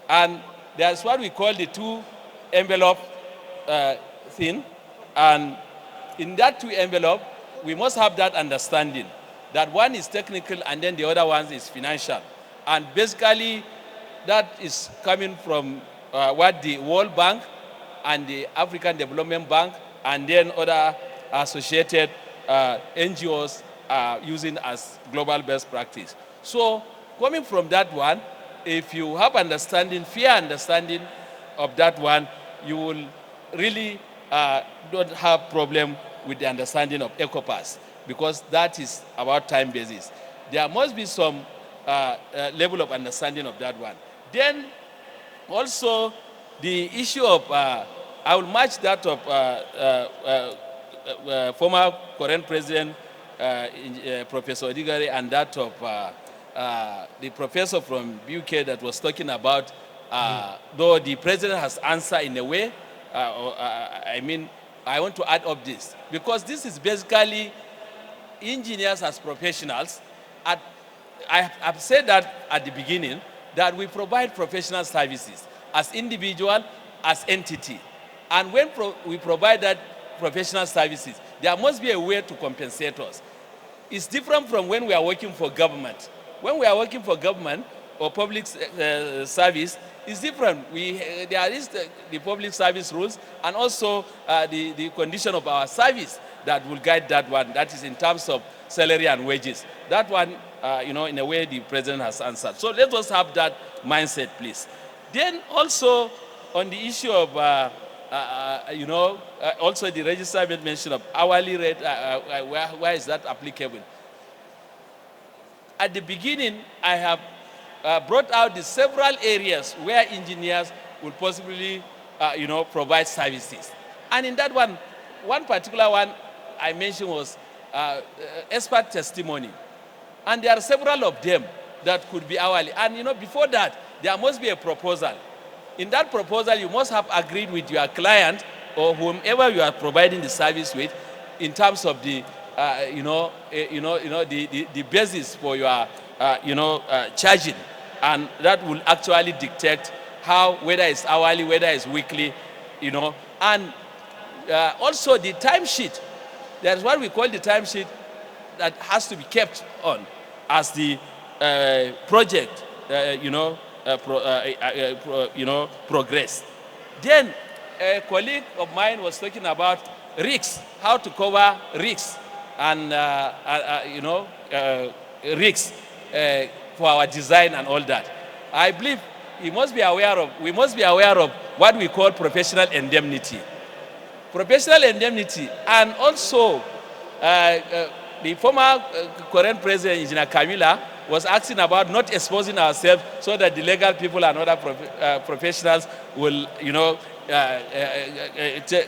And there's what we call the two envelope thing. And in that two envelope, we must have that understanding that one is technical and then the other one is financial. And basically, that is coming from what the World Bank and the African Development Bank and then other associated NGOs are using as global best practice. So coming from that one, if you have understanding, fair understanding of that one, you will really don't have problem with the understanding of ECOPAS because that is about time basis. There must be some level of understanding of that one. Then also the issue of, I will match that of former Coren President Professor Odigare and that of the professor from UK that was talking about, though the president has answered in a way, I want to add up this because this is basically engineers as professionals. I've said that at the beginning, that we provide professional services as individual, as entity. And when we provide that professional services, there must be a way to compensate us. It's different from when we are working for government. When we are working for government or public service, it's different. There is the public service rules and also the condition of our service that will guide that one. That is in terms of salary and wages. That one, in a way, the president has answered. So let us have that mindset, please. Then also on the issue of, also the register made mention of hourly rate, where is that applicable? At the beginning, I have brought out the several areas where engineers will possibly, provide services. And in that one particular one I mentioned was expert testimony. And there are several of them that could be hourly. And before that, there must be a proposal. In that proposal, you must have agreed with your client or whomever you are providing the service with in terms of the, the basis for your, charging. And that will actually dictate how, whether it's hourly, whether it's weekly, you know. And also the timesheet. There's what we call the timesheet that has to be kept on as the project, progress. Then a colleague of mine was talking about risks, how to cover risks and risks for our design and all that. I believe we must be aware of what we call professional indemnity. Professional indemnity, and also the former current president, Engineer Kamila, was asking about not exposing ourselves so that the legal people and other professionals will,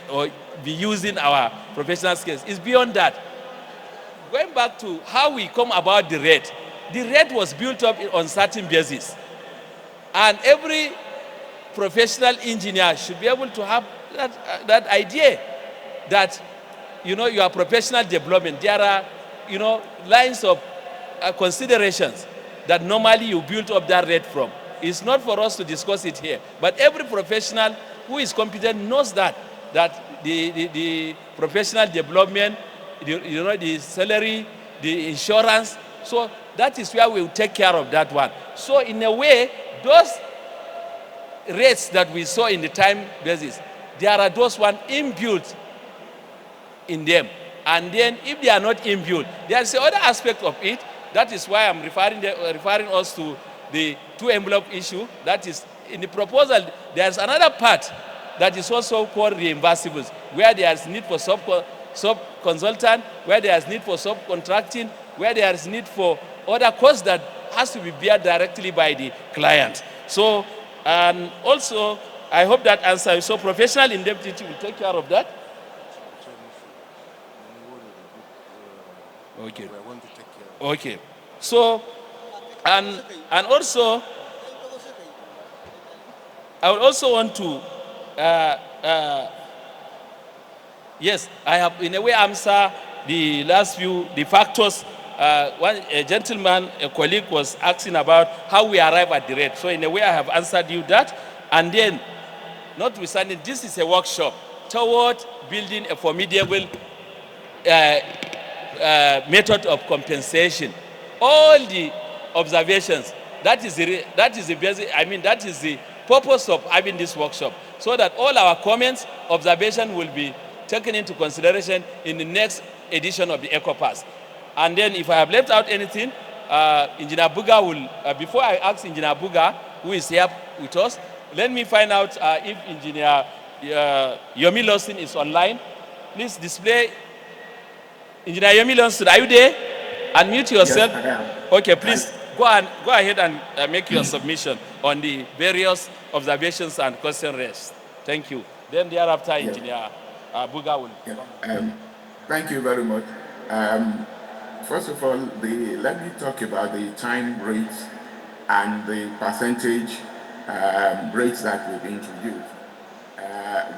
or be using our professional skills. It's beyond that. Going back to how we come about the rate was built up on certain basis. And every professional engineer should be able to have that idea that, your professional development, there are, lines of considerations that normally you build up that rate from. It's not for us to discuss it here, but every professional who is competent knows that the professional development, the salary, the insurance, so that is where we will take care of that one. So in a way, those rates that we saw in the time basis, there are those one inbuilt in them. And then if they are not inbuilt, there's the other aspect of it. That is why I'm referring us to the two envelope issue. That is, in the proposal, there's another part that is also called reimbursables, where there's need for sub-consultant, where there's need for subcontracting, where there's need for other costs that has to be borne directly by the client. So, and also, I hope that answers. So professional indemnity will take care of that. Okay. Okay. So, and also, I would also want to, yes, I have in a way answer the last few, the factors. A gentleman, a colleague was asking about how we arrive at the rate. So in a way I have answered you that. And then, notwithstanding, this is a workshop toward building a formidable method of compensation. All the observations, that is the basic, that is the purpose of having this workshop, so that all our comments, observation will be taken into consideration in the next edition of the EcoPass. And then if I have left out anything, Engineer Buga will, before I ask Engineer Buga, who is here with us, let me find out if Engineer Yomi Lawson is online. Please display. Engineer Yomi Lawson, are you there? Unmute yourself. Yes, I am. Okay, please go ahead and make your submission on the various observations and question raised. Thank you. Then thereafter, Engineer Buga will. Thank you very much. First of all, let me talk about the time rates and the percentage rates that we've introduced.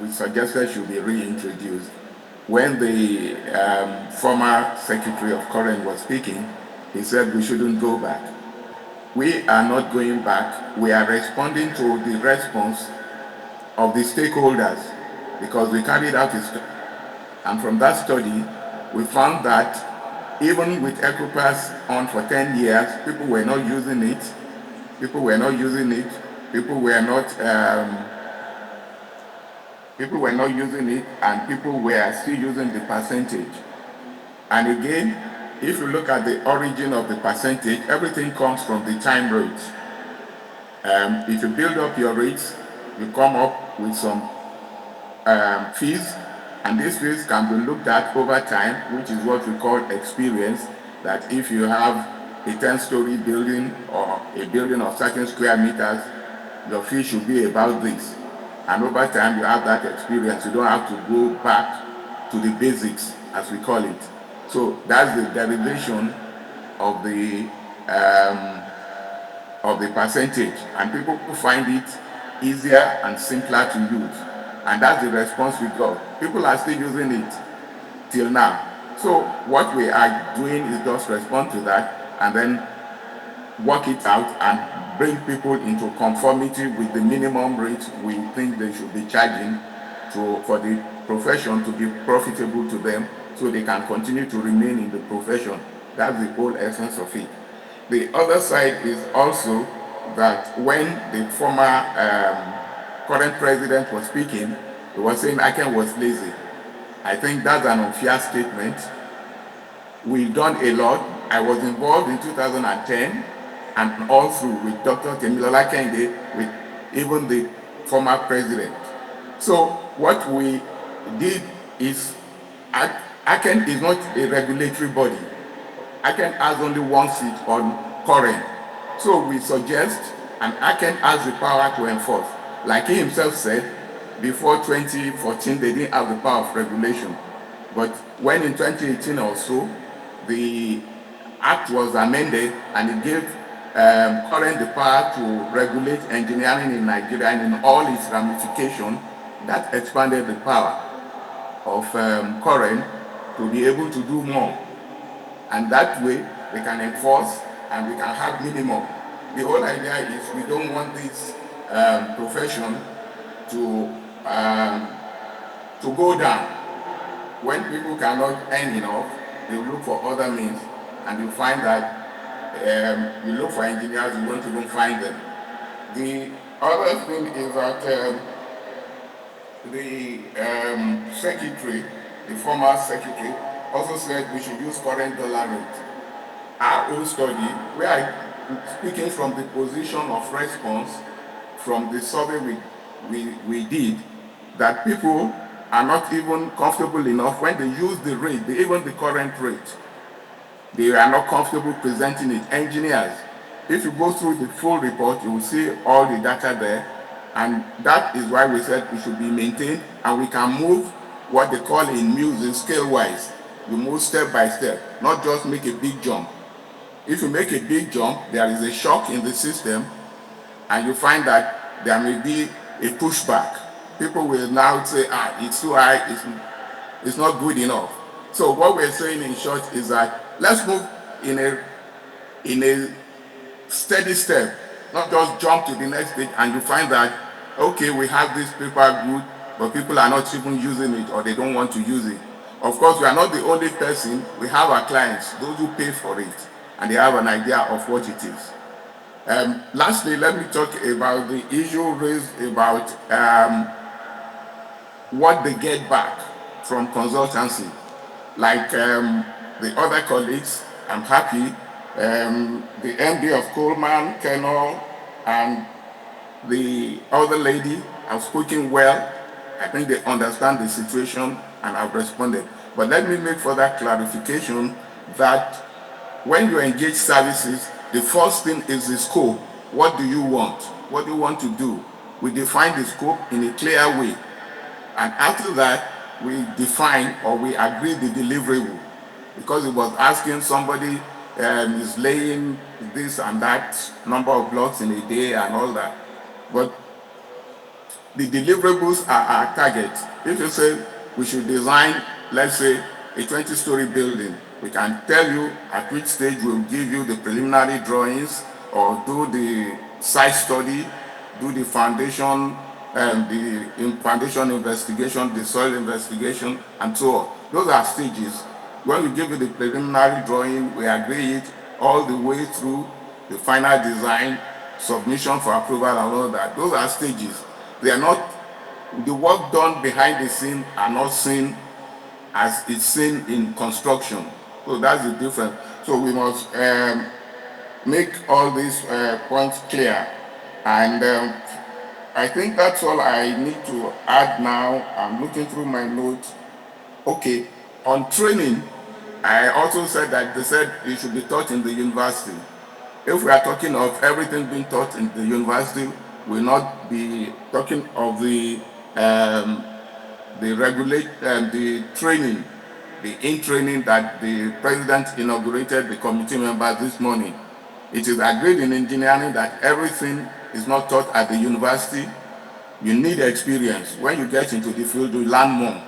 We suggested should be reintroduced. When the former Secretary of Coren was speaking, he said we shouldn't go back. We are not going back. We are responding to the response of the stakeholders, because we carried out a study. And from that study, we found that even with EcoPass on for 10 years, people were not using it. People were not using it. People were not using it, and people were still using the percentage. And again, if you look at the origin of the percentage, everything comes from the time rates. If you build up your rates, you come up with some fees, and these fees can be looked at over time, which is what we call experience, that if you have a 10-story building or a building of certain square meters, your fee should be about this. And over time, you have that experience. You don't have to go back to the basics, as we call it. So that's the derivation of the percentage. And people find it easier and simpler to use. And that's the response we got. People are still using it till now. So what we are doing is just respond to that and then work it out and bring people into conformity with the minimum rate we think they should be charging for the profession to be profitable to them, so they can continue to remain in the profession. That's the whole essence of it. The other side is also that when the former current president was speaking, he was saying Aken was lazy. I think that's an unfair statement. We've done a lot. I was involved in 2010 and all through with Dr. Temilola Kehinde, with even the former president. So what we did is, Aken is not a regulatory body. Aken has only one seat on Coren. So we suggest, and Aken has the power to enforce. Like he himself said, before 2014, they didn't have the power of regulation. But when in 2018 or so, the act was amended and it gave Coren the power to regulate engineering in Nigeria and in all its ramifications. That expanded the power of Coren to be able to do more. And that way, we can enforce and we can have minimum. The whole idea is we don't want this profession to go down. When people cannot earn enough, they look for other means, and you find that you look for engineers, you won't even find them. The other thing is that the secretary, the former secretary, also said we should use current dollar rate. Our own study, we are speaking from the position of response from the survey we did, that people are not even comfortable enough when they use the rate, even the current rate. They are not comfortable presenting it. Engineers, if you go through the full report, you will see all the data there, and that is why we said it should be maintained, and we can move what they call in music scale-wise. You move step by step, not just make a big jump. If you make a big jump, there is a shock in the system, and you find that there may be a pushback. People will now say, it's too high, it's not good enough. So what we're saying in short is that let's move in a steady step, not just jump to the next stage and you find that, okay, we have this paper good, but people are not even using it or they don't want to use it. Of course, we are not the only person. We have our clients, those who pay for it, and they have an idea of what it is. Lastly, let me talk about the issue raised about what they get back from consultancy. Like the other colleagues, I'm happy. The MD of Coleman, Colonel, and the other lady have spoken well. I think they understand the situation and have responded. But let me make further clarification that when you engage services, the first thing is the scope. What do you want? What do you want to do? We define the scope in a clear way. And after that, we define or we agree the deliverable. Because it was asking somebody is laying this and that number of blocks in a day and all that. But the deliverables are our target. If you say we should design, let's say, a 20-story building, we can tell you at which stage we'll give you the preliminary drawings or do the site study, do the foundation, the foundation investigation, the soil investigation, and so on. Those are stages. When we give you the preliminary drawing, we agree it all the way through the final design, submission for approval and all that. Those are stages. They are not, the work done behind the scene are not seen as it's seen in construction. So that's the difference. So we must make all these points clear. And I think that's all I need to add now. I'm looking through my notes. Okay, on training, I also said that they said it should be taught in the university. If we are talking of everything being taught in the university, we'll not be talking of the training, the in-training that the president inaugurated the committee members this morning. It is agreed in engineering that everything is not taught at the university. You need experience. When you get into the field, you learn more.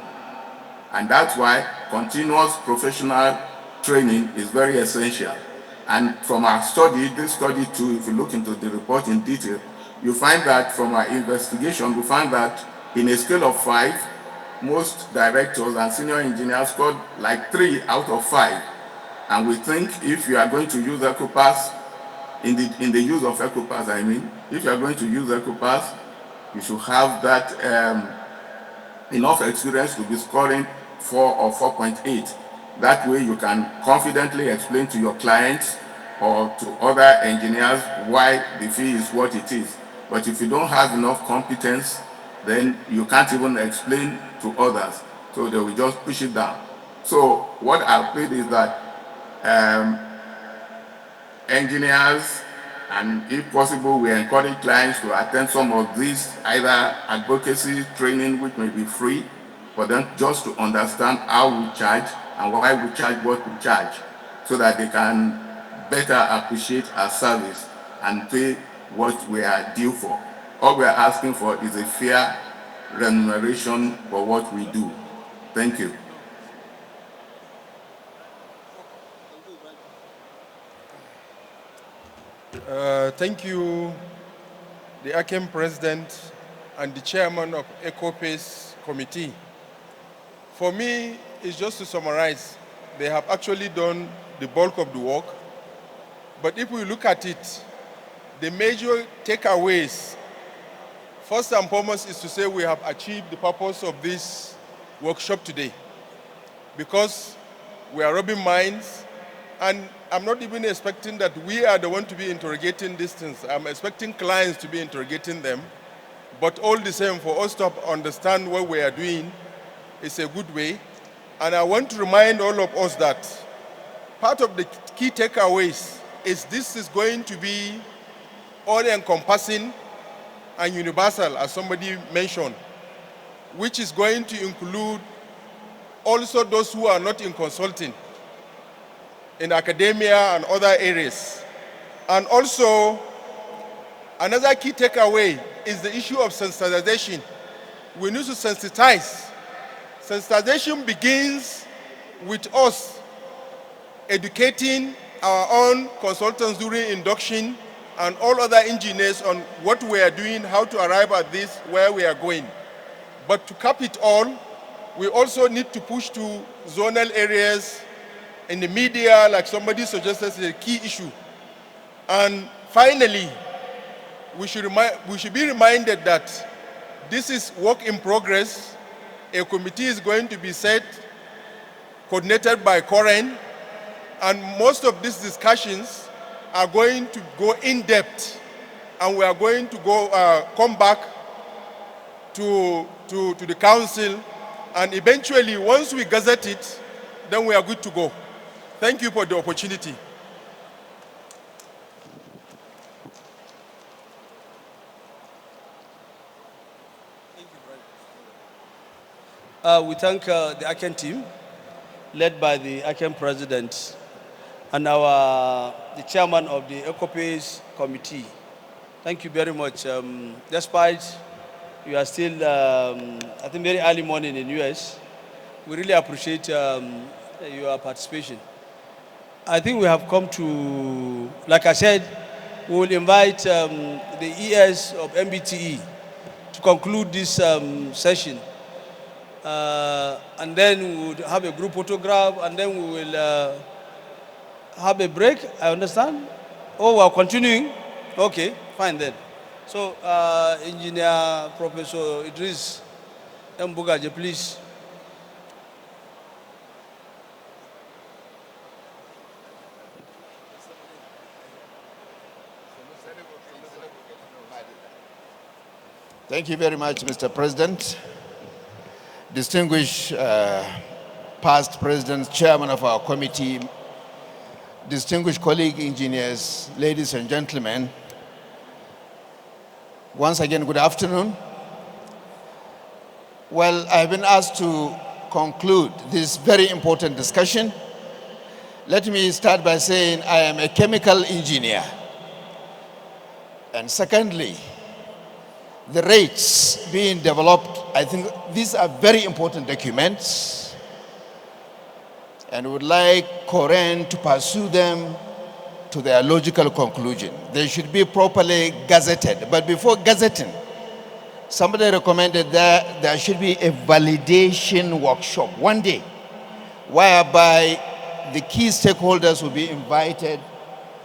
And that's why continuous professional training is very essential. And from our study, this study too, if you look into the report in detail, you find that from our investigation, we find that in a scale of 5, most directors and senior engineers scored like 3 out of 5. And we think if you are going to use EcoPass, in the use of EcoPass, I mean, if you are going to use EcoPass, you should have that enough experience to be scoring 4 or 4.8. That way you can confidently explain to your clients or to other engineers why the fee is what it is. But if you don't have enough competence, then you can't even explain to others. So they will just push it down. So what I've played is that engineers, and if possible, we encourage clients to attend some of these either advocacy training, which may be free, for them just to understand how we charge and why we charge what we charge, so that they can better appreciate our service and pay what we are due for. All we are asking for is a fair remuneration for what we do. Thank you. Thank you, the ACEM President and the Chairman of EcoPace Committee. For me, it's just to summarize, they have actually done the bulk of the work. But if we look at it, the major takeaways, first and foremost, is to say we have achieved the purpose of this workshop today, because we are rubbing minds, and I'm not even expecting that we are the one to be interrogating these things. I'm expecting clients to be interrogating them. But all the same, for us to understand what we are doing is a good way. And I want to remind all of us that part of the key takeaways is this is going to be all-encompassing and universal, as somebody mentioned, which is going to include also those who are not in consulting, in academia and other areas. And also, another key takeaway is the issue of sensitization. We need to sensitize. Sensitization begins with us educating our own consultants during induction and all other engineers on what we are doing, how to arrive at this, where we are going. But to cap it all, we also need to push to zonal areas in the media, like somebody suggested, is a key issue. And finally, we should be reminded that this is work in progress. A committee is going to be set, coordinated by Coren, and most of these discussions are going to go in depth, and we are going to come back to the council, and eventually, once we gazette it, then we are good to go. Thank you for the opportunity. We thank the ACEM team, led by the ACEM President and the Chairman of the EcoPace Committee. Thank you very much. Despite you are still, I think, very early morning in the US, we really appreciate your participation. I think we have come to, like I said, we will invite the ES of MBTE to conclude this session. And then we will have a group photograph, and then we will have a break, I understand? Oh, we are continuing? Okay, fine then. So, Engineer Professor Idris Mbugaje, please. Thank you very much, Mr. President. Distinguished past presidents, chairman of our committee, distinguished colleague engineers, ladies and gentlemen, once again, good afternoon. Well, I've been asked to conclude this very important discussion. Let me start by saying I am a chemical engineer. And secondly, the rates being developed, I think these are very important documents, and would like Coren to pursue them to their logical conclusion. They should be properly gazetted. But before gazetting, somebody recommended that there should be a validation workshop one day, whereby the key stakeholders will be invited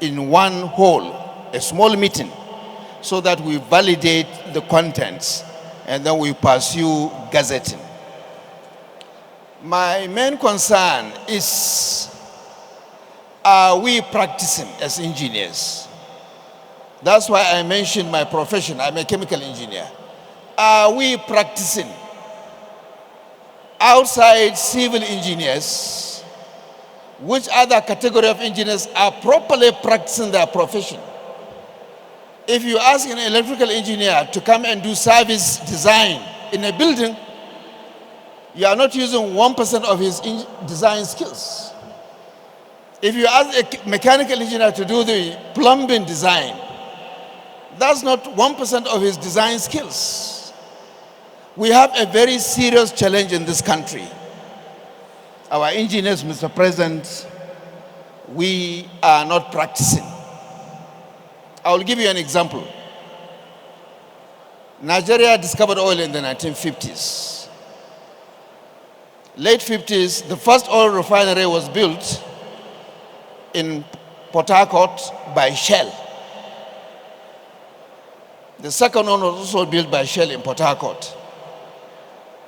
in one hall, a small meeting, so that we validate the contents and then we pursue gazetting. My main concern is, are we practicing as engineers? That's why I mentioned my profession. I'm a chemical engineer. Are we practicing outside civil engineers? Which other category of engineers are properly practicing their profession? If you ask an electrical engineer to come and do service design in a building, you are not using 1% of his design skills. If you ask a mechanical engineer to do the plumbing design, that's not 1% of his design skills. We have a very serious challenge in this country. Our engineers, Mr. President, we are not practicing. I will give you an example. Nigeria discovered oil in the 1950s. Late 50s, the first oil refinery was built in Port Harcourt by Shell. The second one was also built by Shell in Port Harcourt.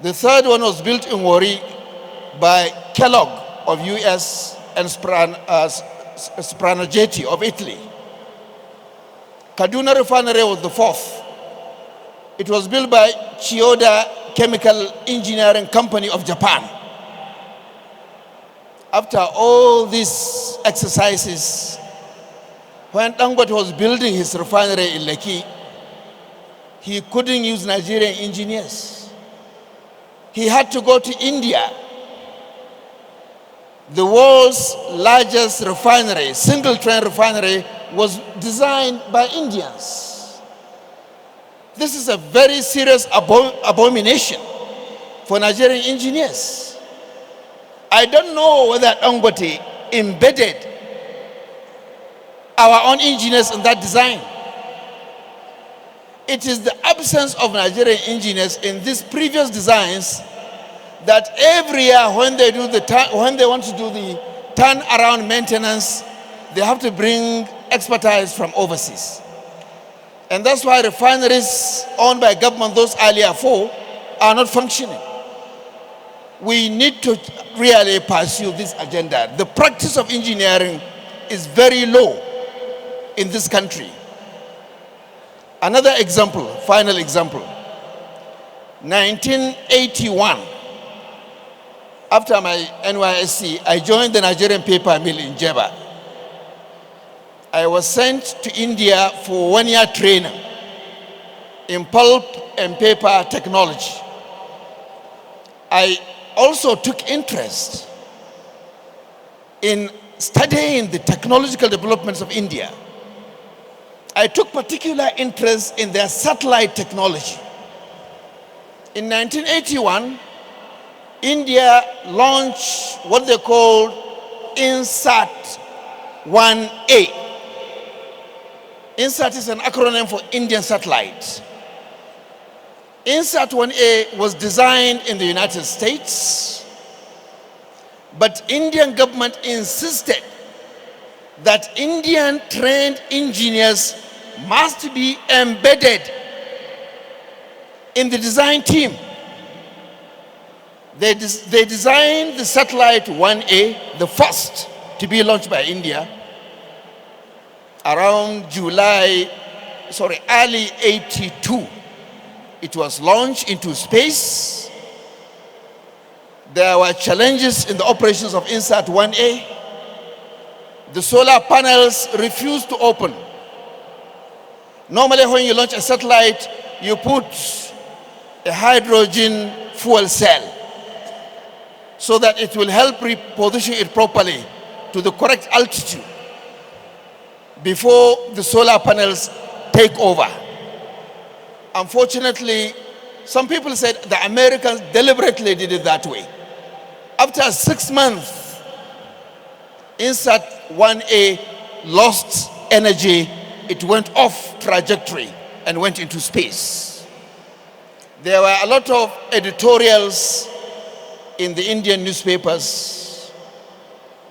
The third one was built in Warri by Kellogg of US and Spranagetti of Italy. Kaduna Refinery was the fourth. It was built by Chiyoda Chemical Engineering Company of Japan. After all these exercises, when Dangote was building his refinery in Lekki, he couldn't use Nigerian engineers. He had to go to India. The world's largest refinery, single train refinery, was designed by Indians. This is a very serious abomination for Nigerian engineers. I don't know whether Dangote embedded our own engineers in that design. It is the absence of Nigerian engineers in these previous designs that every year when they want to do the turnaround maintenance, they have to bring expertise from overseas. And that's why refineries owned by government, those earlier four, are not functioning. We need to really pursue this agenda. The practice of engineering is very low in this country. Another example, final example. 1981, after my NYSC, I joined the Nigerian paper mill in Jeba. I was sent to India for 1-year training in pulp and paper technology. I also took interest in studying the technological developments of India. I took particular interest in their satellite technology. In 1981, India launched what they called INSAT 1A. INSAT is an acronym for Indian Satellite. INSAT 1A was designed in the United States, but Indian government insisted that Indian trained engineers must be embedded in the design team. They designed the satellite 1A, the first to be launched by India, around early 82. It was launched into space. There were challenges in the operations of INSAT 1A. The solar panels refused to open. Normally when you launch a satellite, you put a hydrogen fuel cell so that it will help reposition it properly to the correct altitude before the solar panels take over. Unfortunately, some people said the Americans deliberately did it that way. After 6 months, INSAT 1A lost energy, it went off trajectory and went into space. There were a lot of editorials in the Indian newspapers,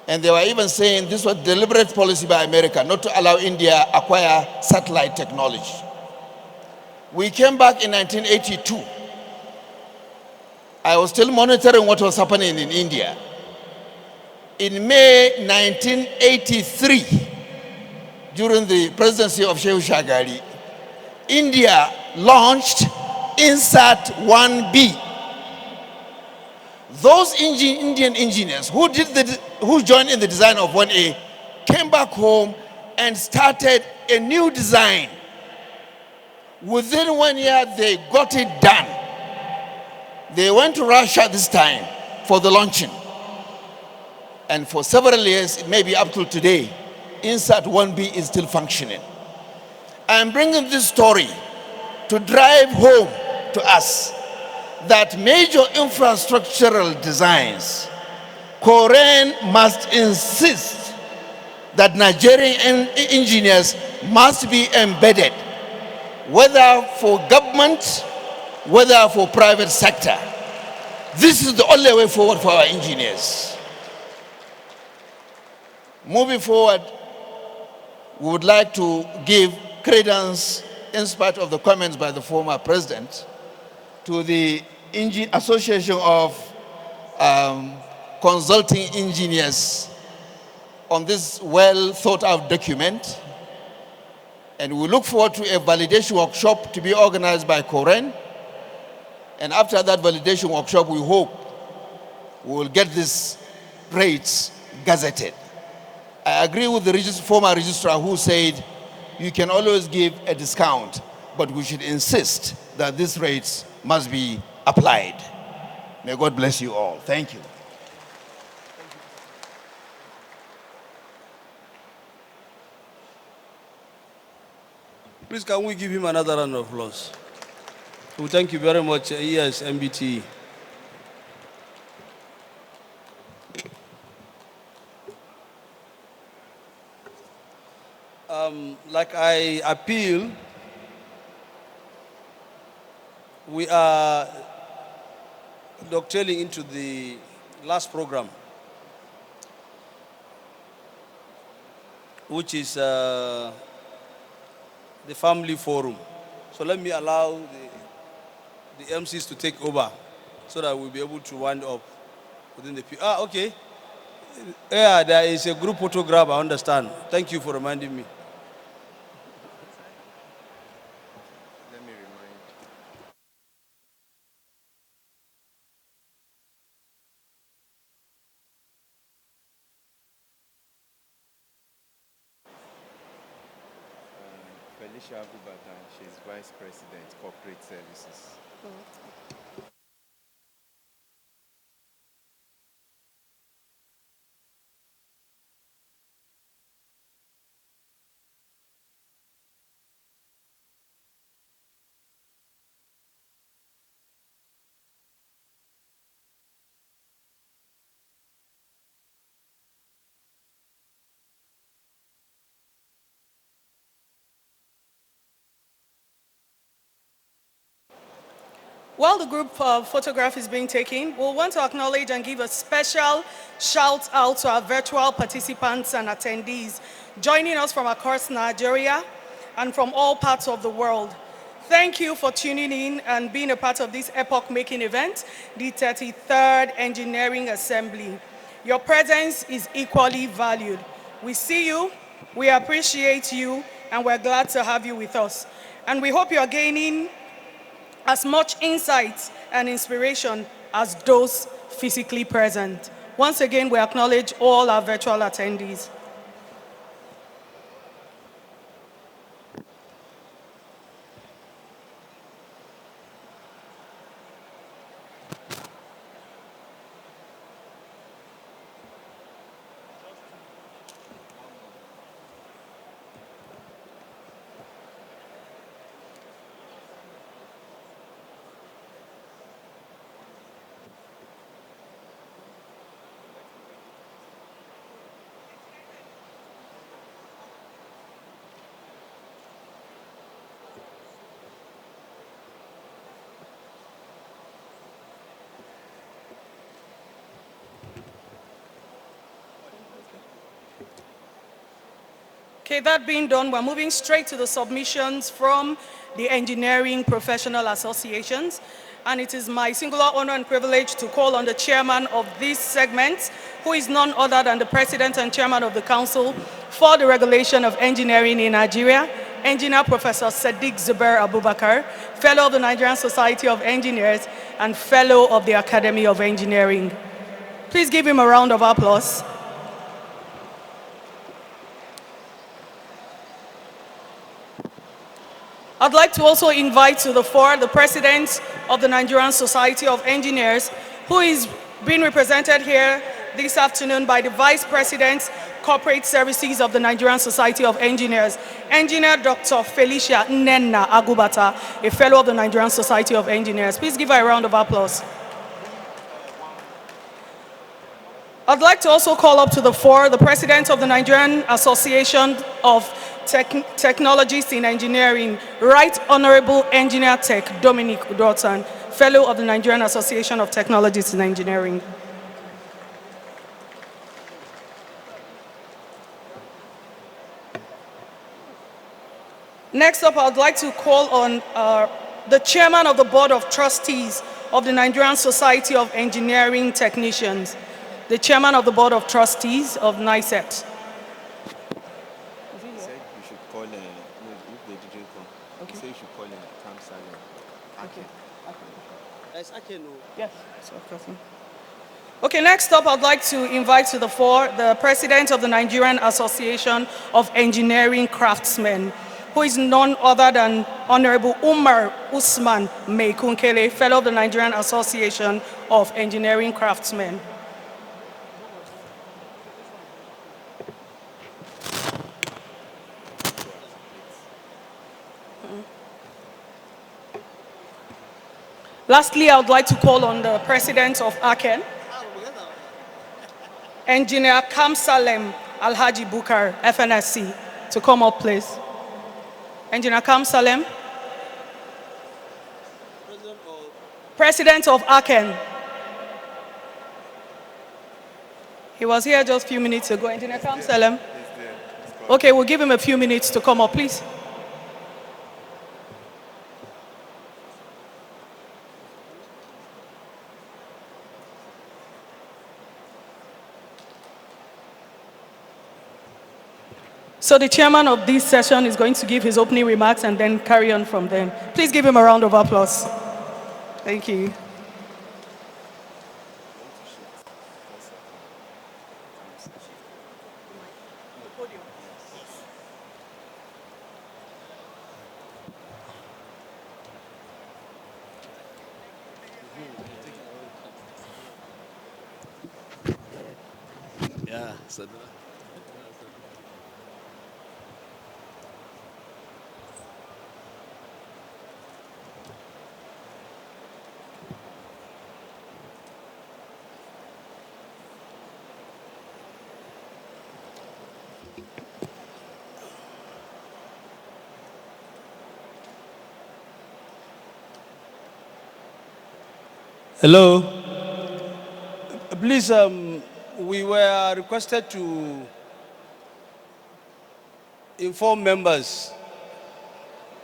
and they were even saying this was deliberate policy by America not to allow India acquire satellite technology. We came back in 1982. I was still monitoring what was happening in India. In May 1983, during the presidency of Shehu Shagari, India launched INSAT 1B. Those Indian engineers who joined in the design of 1A came back home and started a new design. Within 1 year, they got it done. They went to Russia this time for the launching. And for several years, maybe up to today, INSAT 1B is still functioning. I'm bringing this story to drive home to us that major infrastructural designs, Coren must insist that Nigerian engineers must be embedded, whether for government, whether for private sector. This is the only way forward for our engineers. Moving forward, we would like to give credence, in spite of the comments by the former president, to the Association of Consulting Engineers on this well thought out document. And we look forward to a validation workshop to be organized by Coren. And after that validation workshop, we hope we will get these rates gazetted. I agree with the former registrar who said you can always give a discount, but we should insist that these rates must be applied. May God bless you all. Thank you. Please, can we give him another round of applause? We thank you very much, yes, MBT. Like I appeal, we are dovetailing into the last program, which is the family forum. So let me allow the MCs to take over so that we'll be able to wind up within the... okay. Yeah, there is a group photograph, I understand. Thank you for reminding me. She's Vice President, Corporate Services. While the group photograph is being taken, we'll want to acknowledge and give a special shout out to our virtual participants and attendees joining us from across Nigeria and from all parts of the world. Thank you for tuning in and being a part of this epoch-making event, the 33rd Engineering Assembly. Your presence is equally valued. We see you, we appreciate you, and we're glad to have you with us. And we hope you're gaining as much insight and inspiration as those physically present. Once again, we acknowledge all our virtual attendees. Okay, that being done, we're moving straight to the submissions from the engineering professional associations. And it is my singular honor and privilege to call on the chairman of this segment, who is none other than the president and chairman of the Council for the Regulation of Engineering in Nigeria, Engineer Professor Sadiq Zubair Abubakar, fellow of the Nigerian Society of Engineers and fellow of the Academy of Engineering. Please give him a round of applause. I'd like to also invite to the fore the president of the Nigerian Society of Engineers, who is being represented here this afternoon by the Vice President, Corporate Services of the Nigerian Society of Engineers, Engineer Dr. Felicia Nnenna Agubata, a fellow of the Nigerian Society of Engineers. Please give her a round of applause. I'd like to also call up to the fore the president of the Nigerian Association of Technologists in Engineering, Right Honorable Engineer Tech Dominic Udotan, fellow of the Nigerian Association of Technologists in Engineering. Next up, I'd like to call on the chairman of the Board of Trustees of the Nigerian Society of Engineering Technicians, the chairman of the Board of Trustees of NICET. Yes. Okay, next up, I'd like to invite to the fore the president of the Nigerian Association of Engineering Craftsmen, who is none other than Honorable Umar Usman Meikunkele, fellow of the Nigerian Association of Engineering Craftsmen. Lastly, I would like to call on the president of AKEN, Engineer Kamsalem Alhaji Bukar, FNSC, to come up, please. Engineer Kamsalem. President of AKEN. He was here just a few minutes ago. Engineer Kamsalem. Okay, we'll give him a few minutes to come up, please. So the chairman of this session is going to give his opening remarks and then carry on from them. Please give him a round of applause. Thank you. Yeah, Hello. Please, we were requested to inform members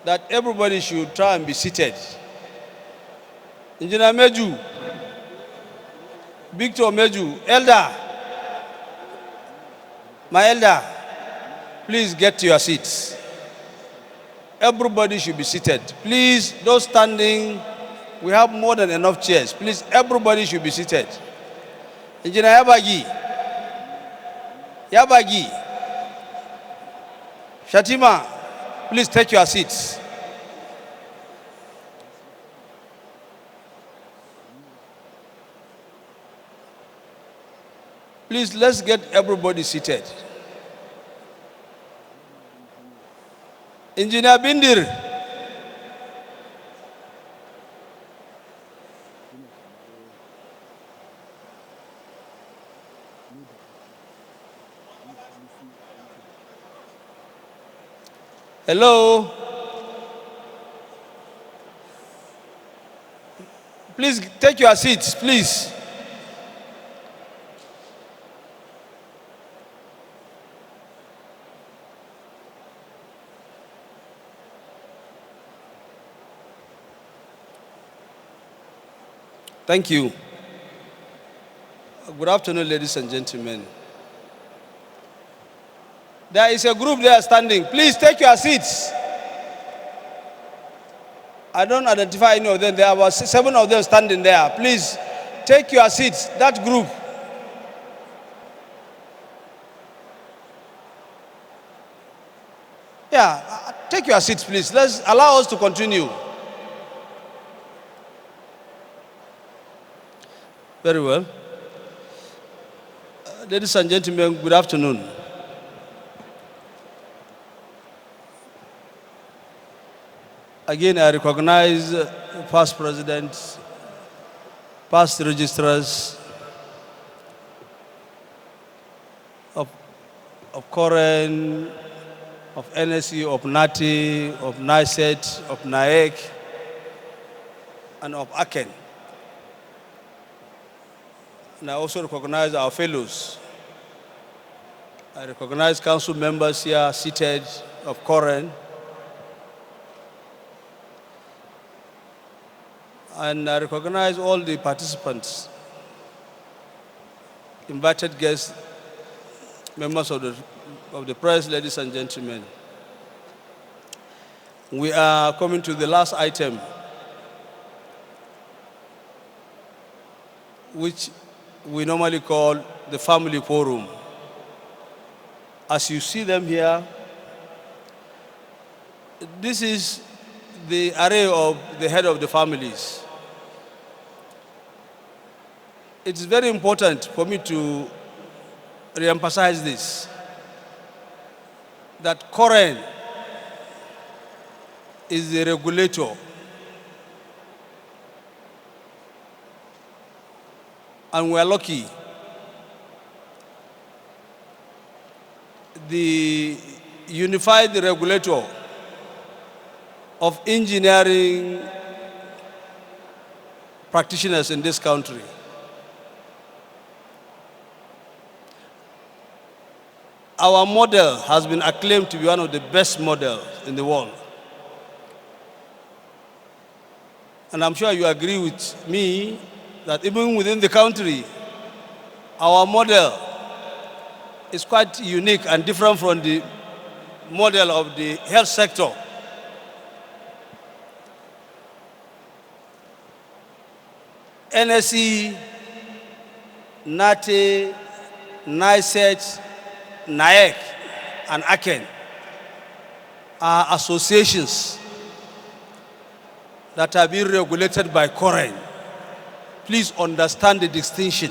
that everybody should try and be seated. Engineer Meju, Victor Meju, Elder, my elder, please get to your seats. Everybody should be seated. Please, those standing, we have more than enough chairs. Please, everybody should be seated. Engineer Yabagi, Shatima, please take your seats. Please, let's get everybody seated. Engineer Bindir. Hello. Please take your seats, please. Thank you. Good afternoon, ladies and gentlemen. There is a group there standing. Please take your seats. I don't identify any of them. There are about 7 of them standing there. Please take your seats. That group. Yeah, take your seats, please. Let's allow us to continue. Very well. Ladies and gentlemen, good afternoon. Again, I recognize past presidents, past registrars of Coren, of NSE, of NATI, of NICET, of NAEC, and of AKEN. And I also recognize our fellows. I recognize council members here seated of Coren. And I recognize all the participants, invited guests, members of the press, ladies and gentlemen. We are coming to the last item, which we normally call the family forum. As you see them here, this is the array of the head of the families. It's very important for me to re-emphasize this, that Coren is the regulator and we're lucky. The unified regulator of engineering practitioners in this country. Our model has been acclaimed to be one of the best models in the world. And I'm sure you agree with me that even within the country, our model is quite unique and different from the model of the health sector. NSE, NATI, NICET, NAEC, and AKEN are associations that are being regulated by Coren. Please understand the distinction.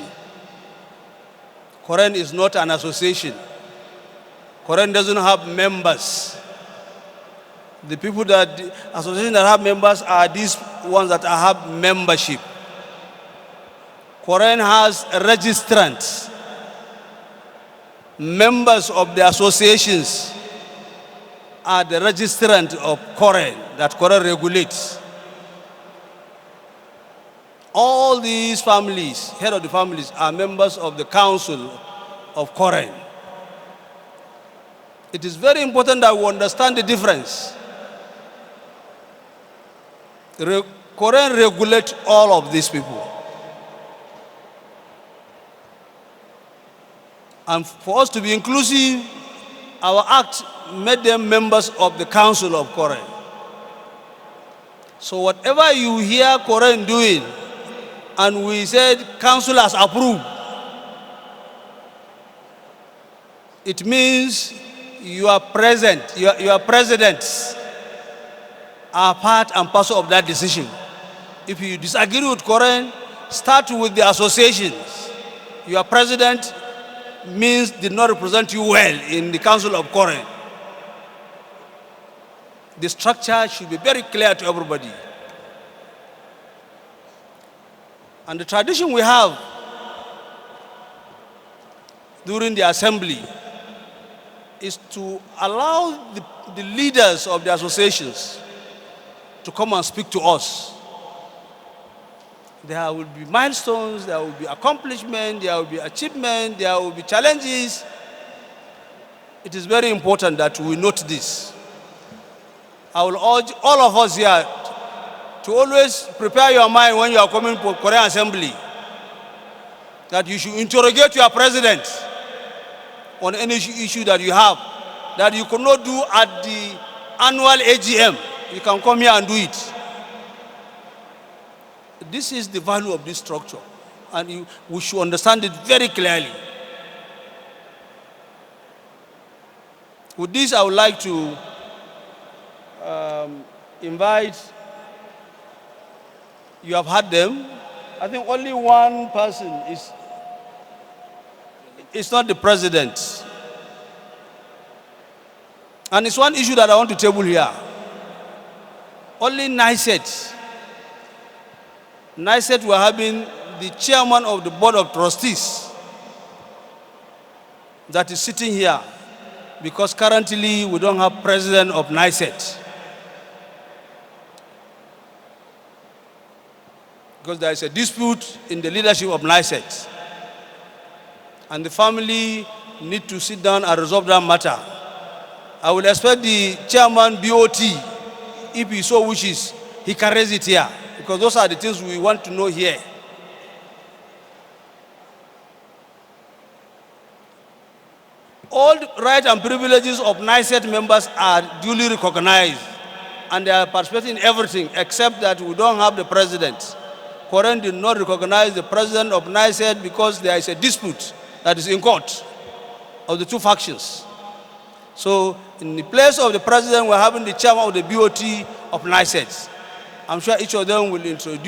Coren is not an association. Coren doesn't have members. The people that, the associations that have members are these ones that have membership. Coren has registrants. Members of the associations are the registrant of Coren that Coren regulates. All these families, head of the families, are members of the council of Coren. It is very important that we understand the difference. Coren regulates all of these people. And for us to be inclusive, our act made them members of the council of Coren. So whatever you hear Coren doing, and we said council has approved, it means your presidents are part and parcel of that decision. If you disagree with Coren, start with the associations. Your president means did not represent you well in the council of Coren. The structure should be very clear to everybody. And the tradition we have during the assembly is to allow the leaders of the associations to come and speak to us. There will be milestones, there will be accomplishments, there will be achievements, there will be challenges. It is very important that we note this. I will urge all of us here to always prepare your mind when you are coming for Korean Assembly, that you should interrogate your president on any issue that you have, that you could not do at the annual AGM. You can come here and do it. This is the value of this structure, and we should understand it very clearly. With this, I would like to invite, you have heard them. I think only one person is, it's not the president. And it's one issue that I want to table here. Only NICET were having the chairman of the board of trustees that is sitting here, because currently we don't have president of NICET. Because there is a dispute in the leadership of NICET. And the family need to sit down and resolve that matter. I will expect the chairman BOT, if he so wishes, he can raise it here, because those are the things we want to know here. All the rights and privileges of NICET members are duly recognized, and they are participating in everything except that we don't have the president. Coren did not recognize the president of NICET because there is a dispute that is in court of the two factions. So in the place of the president, we're having the chairman of the BOT of NICET. I'm sure each of them will introduce